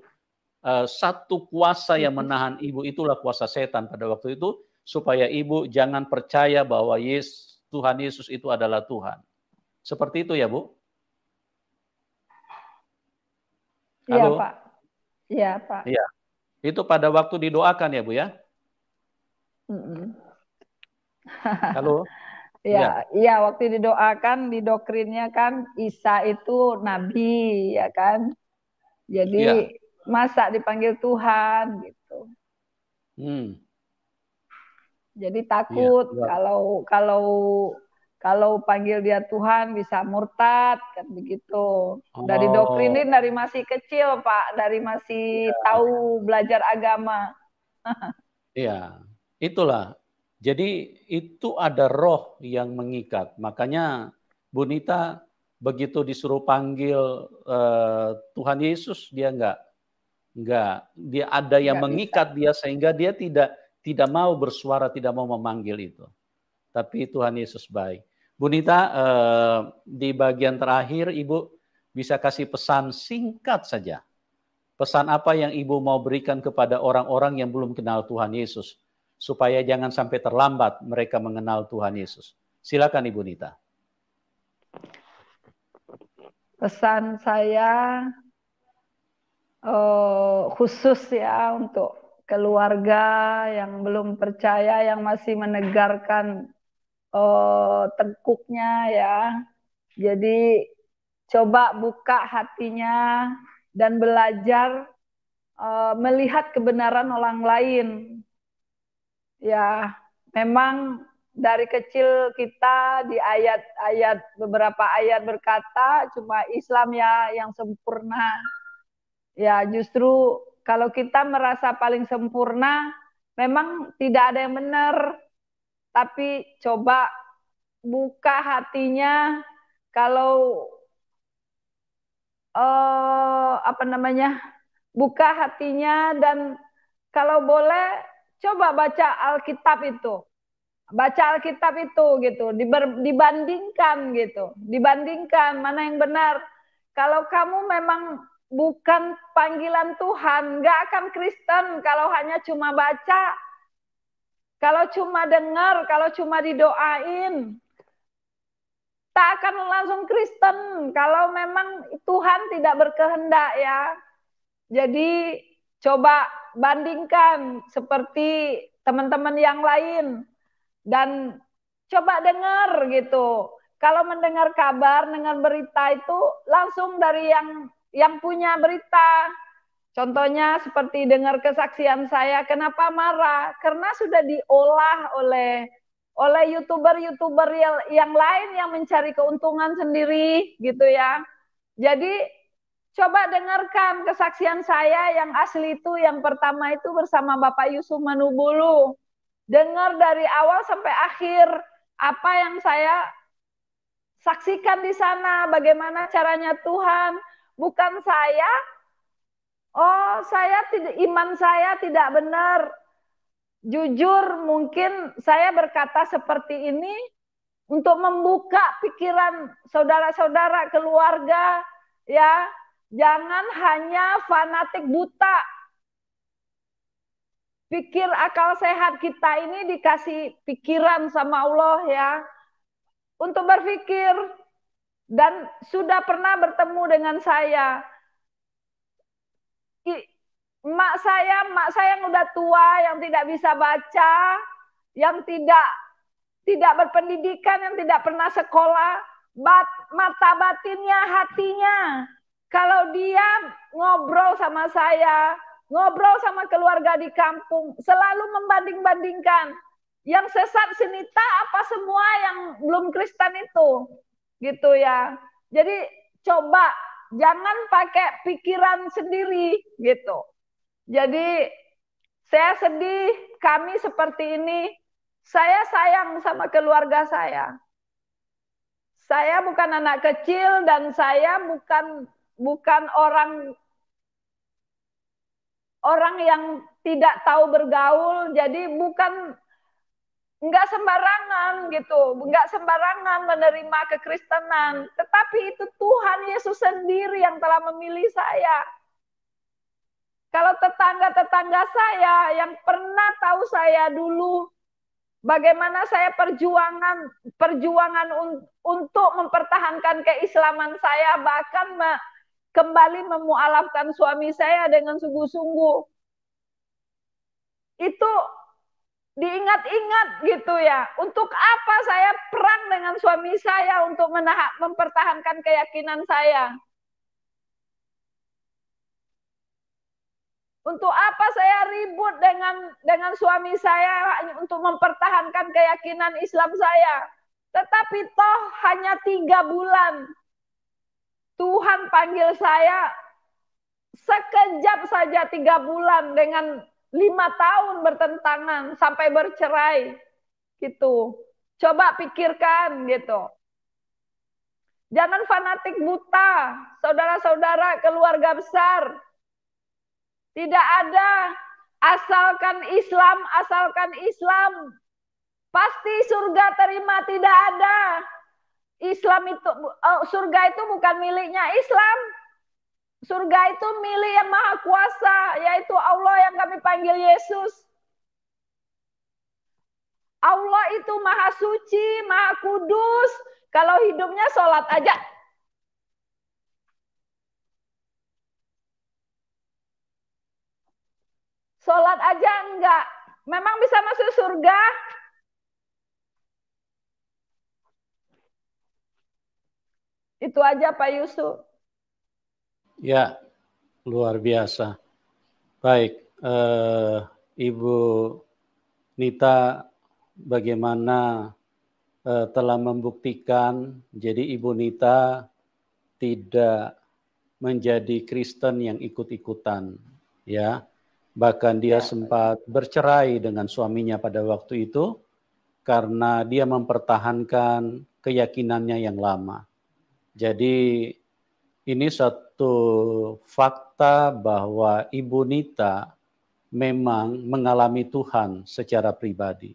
kuasa yang menahan Ibu, itulah kuasa setan pada waktu itu, supaya Ibu jangan percaya bahwa Tuhan Yesus itu adalah Tuhan. Seperti itu ya, Bu? Iya, Halo? Pak. Iya, Pak. Iya. Itu pada waktu didoakan ya, Bu ya? Halo? Ya, iya waktu didoakan, di doktrinnya kan Isa itu nabi, ya kan. Jadi Ya. masa dipanggil Tuhan gitu. Jadi takut Ya. kalau panggil dia Tuhan bisa murtad kan begitu. Dari Oh. doktrinin dari masih kecil, Pak, dari masih tahu belajar agama. Iya. Itulah. Jadi itu ada roh yang mengikat. Makanya Bu Nita begitu disuruh panggil Tuhan Yesus, dia enggak, dia ada yang Nggak bisa. mengikat dia sehingga dia tidak mau bersuara, tidak mau memanggil itu. Tapi Tuhan Yesus baik. Bu Nita, di bagian terakhir Ibu bisa kasih pesan singkat saja. Pesan apa yang Ibu mau berikan kepada orang-orang yang belum kenal Tuhan Yesus, supaya jangan sampai terlambat mereka mengenal Tuhan Yesus. Silakan Ibu Nita. Pesan saya khusus ya untuk keluarga yang belum percaya, yang masih menegarkan tengkuknya ya. Jadi coba buka hatinya dan belajar melihat kebenaran orang lain. Ya, memang dari kecil kita di beberapa ayat berkata cuma Islam ya yang sempurna. Ya, justru kalau kita merasa paling sempurna, memang tidak ada yang benar. Tapi coba buka hatinya, kalau buka hatinya, dan kalau boleh coba baca Alkitab itu. Baca Alkitab itu gitu, dibandingkan gitu. Dibandingkan mana yang benar. Kalau kamu memang bukan panggilan Tuhan, nggak akan Kristen kalau hanya cuma baca, kalau cuma dengar, kalau cuma didoain. Tak akan langsung Kristen kalau memang Tuhan tidak berkehendak ya. Jadi coba bandingkan seperti teman-teman yang lain dan coba dengar gitu. Kalau mendengar kabar, dengar berita itu langsung dari yang punya berita. Contohnya seperti dengar kesaksian saya, kenapa marah? Karena sudah diolah oleh YouTuber-YouTuber yang lain yang mencari keuntungan sendiri gitu ya. Jadi coba dengarkan kesaksian saya yang asli itu, yang pertama itu bersama Bapak Yusuf Manubulu. Dengar dari awal sampai akhir apa yang saya saksikan di sana, bagaimana caranya Tuhan. Bukan saya, iman saya tidak benar. Jujur mungkin saya berkata seperti ini untuk membuka pikiran saudara-saudara, keluarga, ya. Jangan hanya fanatik buta. Pikir akal sehat kita ini dikasih pikiran sama Allah ya, untuk berpikir. Dan sudah pernah bertemu dengan saya. Mak saya yang udah tua, yang tidak bisa baca, yang tidak berpendidikan, yang tidak pernah sekolah, mata batinnya, hatinya, kalau dia ngobrol sama saya, ngobrol sama keluarga di kampung, selalu membanding-bandingkan yang sesat senita apa semua yang belum Kristen itu, gitu ya. Jadi coba jangan pakai pikiran sendiri gitu. Jadi saya sedih, kami seperti ini. Saya sayang sama keluarga saya. Saya bukan anak kecil dan saya bukan orang yang tidak tahu bergaul. Jadi nggak sembarangan gitu, nggak sembarangan menerima kekristenan. Tetapi itu Tuhan Yesus sendiri yang telah memilih saya. Kalau tetangga-tetangga saya yang pernah tahu saya dulu, bagaimana saya perjuangan untuk mempertahankan keislaman saya, bahkan kembali memualafkan suami saya dengan sungguh-sungguh. Itu diingat-ingat gitu ya. Untuk apa saya perang dengan suami saya untuk mempertahankan keyakinan saya? Untuk apa saya ribut dengan suami saya untuk mempertahankan keyakinan Islam saya? Tetapi toh hanya 3 bulan. Tuhan panggil saya sekejap saja 3 bulan dengan 5 tahun bertentangan sampai bercerai. gitu. Coba pikirkan gitu. Jangan fanatik buta, saudara-saudara keluarga besar. Tidak ada asalkan Islam, asalkan Islam. Pasti surga terima, tidak ada. Islam itu surga itu bukan miliknya Islam. Surga itu milik yang maha kuasa, yaitu Allah yang kami panggil Yesus. Allah itu maha suci, maha kudus. Kalau hidupnya sholat aja. Sholat aja enggak. Memang bisa masuk surga? Itu aja Pak Yusuf. Ya, luar biasa. Baik, Ibu Nita bagaimana telah membuktikan, jadi Ibu Nita tidak menjadi Kristen yang ikut-ikutan, ya. Bahkan dia sempat bercerai dengan suaminya pada waktu itu karena dia mempertahankan keyakinannya yang lama. Jadi ini satu fakta bahwa Ibu Nita memang mengalami Tuhan secara pribadi.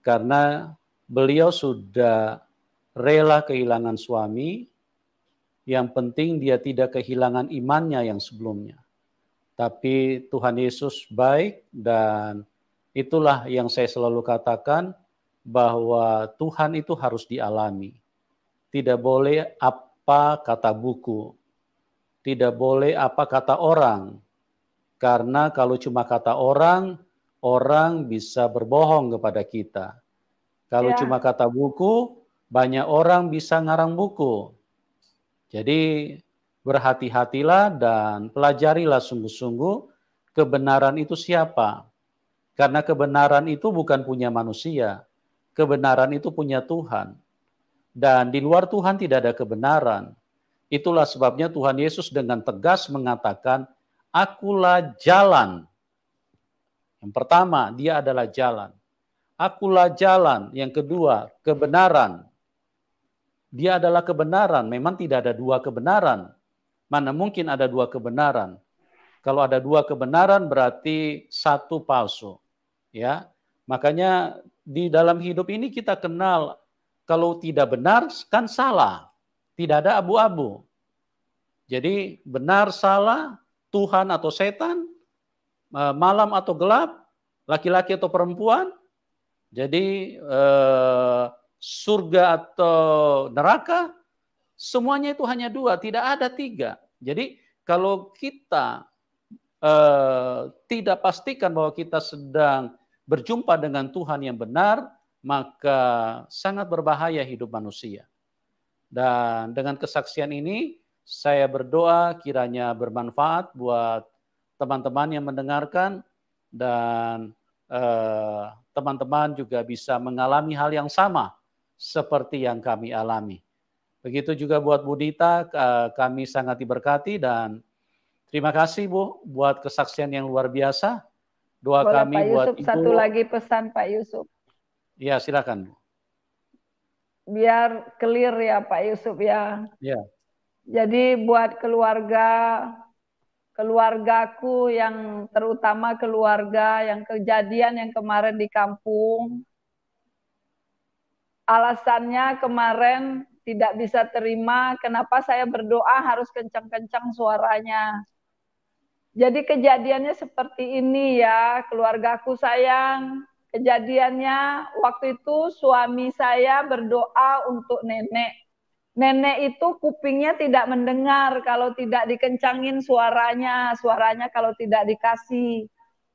Karena beliau sudah rela kehilangan suami, yang penting dia tidak kehilangan imannya yang sebelumnya. Tapi Tuhan Yesus baik dan itulah yang saya selalu katakan bahwa Tuhan itu harus dialami. Tidak boleh apa kata buku, tidak boleh apa kata orang. Karena kalau cuma kata orang, orang bisa berbohong kepada kita. Kalau cuma kata buku, banyak orang bisa ngarang buku. Jadi berhati-hatilah dan pelajarilah sungguh-sungguh kebenaran itu siapa. Karena kebenaran itu bukan punya manusia. Kebenaran itu punya Tuhan. Dan di luar Tuhan tidak ada kebenaran. Itulah sebabnya Tuhan Yesus dengan tegas mengatakan, Akulah jalan. Yang pertama, dia adalah jalan. Akulah jalan. Yang kedua, kebenaran. Dia adalah kebenaran. Memang tidak ada dua kebenaran. Mana mungkin ada dua kebenaran? Kalau ada dua kebenaran berarti satu palsu. Ya, makanya di dalam hidup ini kita kenal kalau tidak benar kan salah. Tidak ada abu-abu. Jadi benar salah, Tuhan atau setan, malam atau gelap, laki-laki atau perempuan. Jadi surga atau neraka, semuanya itu hanya dua, tidak ada tiga. Jadi kalau kita tidak pastikan bahwa kita sedang berjumpa dengan Tuhan yang benar, maka sangat berbahaya hidup manusia. Dan dengan kesaksian ini, saya berdoa kiranya bermanfaat buat teman-teman yang mendengarkan dan teman-teman juga bisa mengalami hal yang sama seperti yang kami alami. Begitu juga buat Bu Dita, kami sangat diberkati dan terima kasih Bu buat kesaksian yang luar biasa. Doa Boleh, kami Pak buat Yusuf, Ibu. satu lagi pesan Pak Yusuf. Ya, silakan Bu. Biar clear ya Pak Yusuf ya. Ya. Jadi buat keluargaku yang terutama keluarga yang kejadian yang kemarin di kampung, alasannya kemarin tidak bisa terima kenapa saya berdoa harus kencang-kencang suaranya. Jadi kejadiannya seperti ini ya, keluargaku sayang. Kejadiannya waktu itu suami saya berdoa untuk nenek. Nenek itu kupingnya tidak mendengar kalau tidak dikencangin suaranya, suaranya kalau tidak dikasih.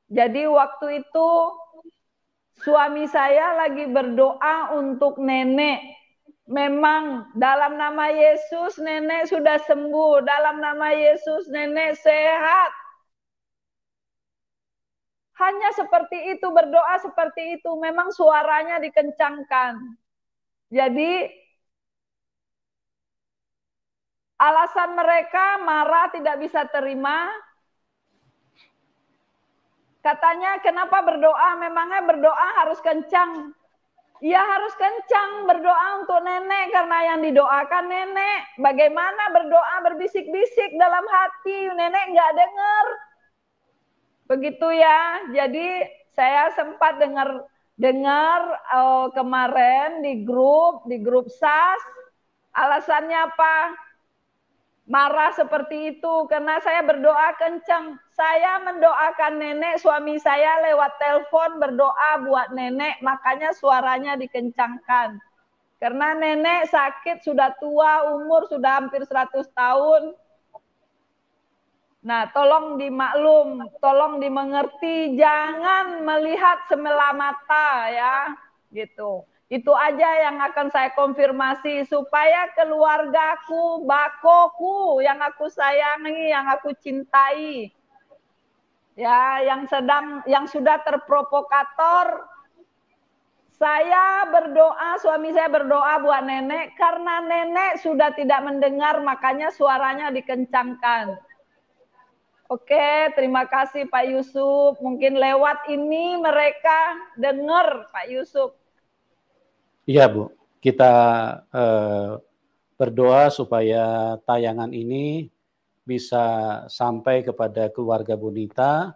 Jadi waktu itu suami saya lagi berdoa untuk nenek. Memang dalam nama Yesus nenek sudah sembuh, dalam nama Yesus nenek sehat. Hanya seperti itu, berdoa seperti itu, memang suaranya dikencangkan. Jadi alasan mereka marah tidak bisa terima. Katanya kenapa berdoa? Memangnya berdoa harus kencang. Ya harus kencang berdoa untuk nenek karena yang didoakan nenek. Bagaimana berdoa berbisik-bisik dalam hati, nenek nggak dengar. Begitu ya. Jadi saya sempat dengar kemarin di grup SAS. Alasannya apa? Marah seperti itu karena saya berdoa kencang. Saya mendoakan nenek, suami saya lewat telepon berdoa buat nenek, makanya suaranya dikencangkan. Karena nenek sakit, sudah tua, umur sudah hampir 100 tahun. Nah, tolong dimaklum, tolong dimengerti, jangan melihat sebelah mata ya, gitu. Itu aja yang akan saya konfirmasi supaya keluargaku, bakoku yang aku sayangi, yang aku cintai, ya, yang sudah terprovokator. Saya berdoa, suami saya berdoa buat nenek karena nenek sudah tidak mendengar, makanya suaranya dikencangkan. Oke, terima kasih Pak Yusuf. Mungkin lewat ini mereka dengar Pak Yusuf. Iya Bu, kita berdoa supaya tayangan ini bisa sampai kepada keluarga Bunita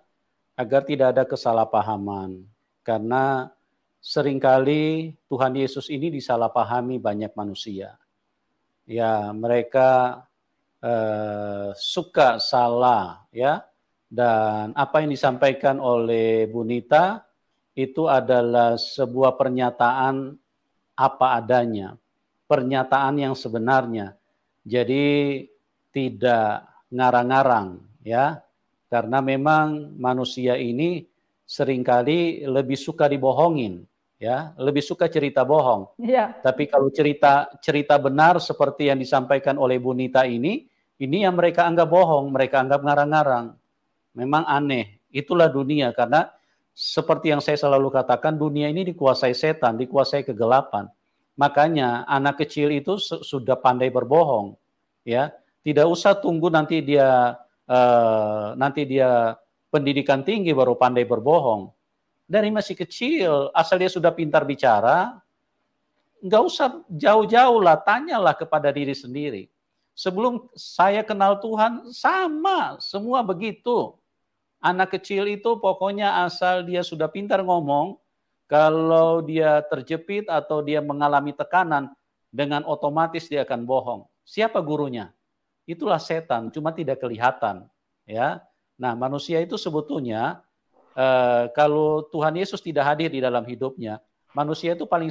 agar tidak ada kesalahpahaman. Karena seringkali Tuhan Yesus ini disalahpahami banyak manusia. Ya, mereka suka salah ya, dan apa yang disampaikan oleh Bunita itu adalah sebuah pernyataan apa adanya, pernyataan yang sebenarnya. Jadi tidak ngarang-ngarang ya, karena memang manusia ini seringkali lebih suka dibohongin ya, lebih suka cerita bohong. Ya. Tapi kalau cerita benar seperti yang disampaikan oleh Bunita ini yang mereka anggap bohong, mereka anggap ngarang-ngarang. Memang aneh. Itulah dunia, karena seperti yang saya selalu katakan, dunia ini dikuasai setan, dikuasai kegelapan. Makanya anak kecil itu sudah pandai berbohong, ya. Tidak usah tunggu nanti dia pendidikan tinggi baru pandai berbohong. Dari masih kecil, asal dia sudah pintar bicara, nggak usah jauh-jauh lah, tanyalah kepada diri sendiri. Sebelum saya kenal Tuhan, sama, semua begitu. Anak kecil itu pokoknya asal dia sudah pintar ngomong, kalau dia terjepit atau dia mengalami tekanan, dengan otomatis dia akan bohong. Siapa gurunya? Itulah setan, cuma tidak kelihatan. Ya. Nah, manusia itu sebetulnya, kalau Tuhan Yesus tidak hadir di dalam hidupnya, manusia itu paling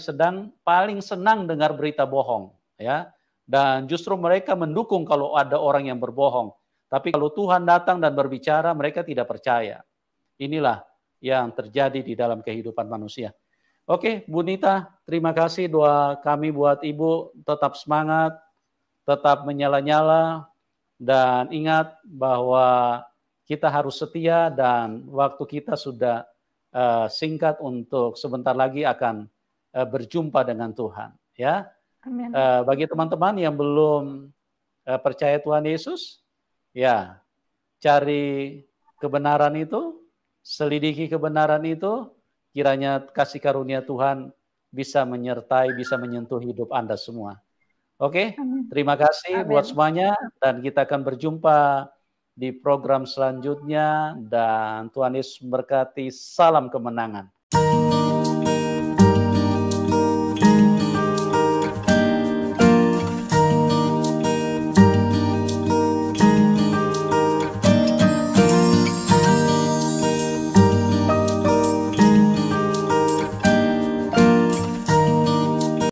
senang dengar berita bohong, ya. Dan justru mereka mendukung kalau ada orang yang berbohong. Tapi kalau Tuhan datang dan berbicara, mereka tidak percaya. Inilah yang terjadi di dalam kehidupan manusia. Oke, Bunita, terima kasih, doa kami buat Ibu tetap semangat, tetap menyala-nyala, dan ingat bahwa kita harus setia dan waktu kita sudah singkat untuk sebentar lagi akan berjumpa dengan Tuhan. Ya, Amin. Bagi teman-teman yang belum percaya Tuhan Yesus, ya cari kebenaran itu, selidiki kebenaran itu, kiranya kasih karunia Tuhan bisa menyertai, bisa menyentuh hidup Anda semua. Oke, terima kasih buat semuanya dan kita akan berjumpa di program selanjutnya dan Tuhan Yesus memberkati. Salam kemenangan.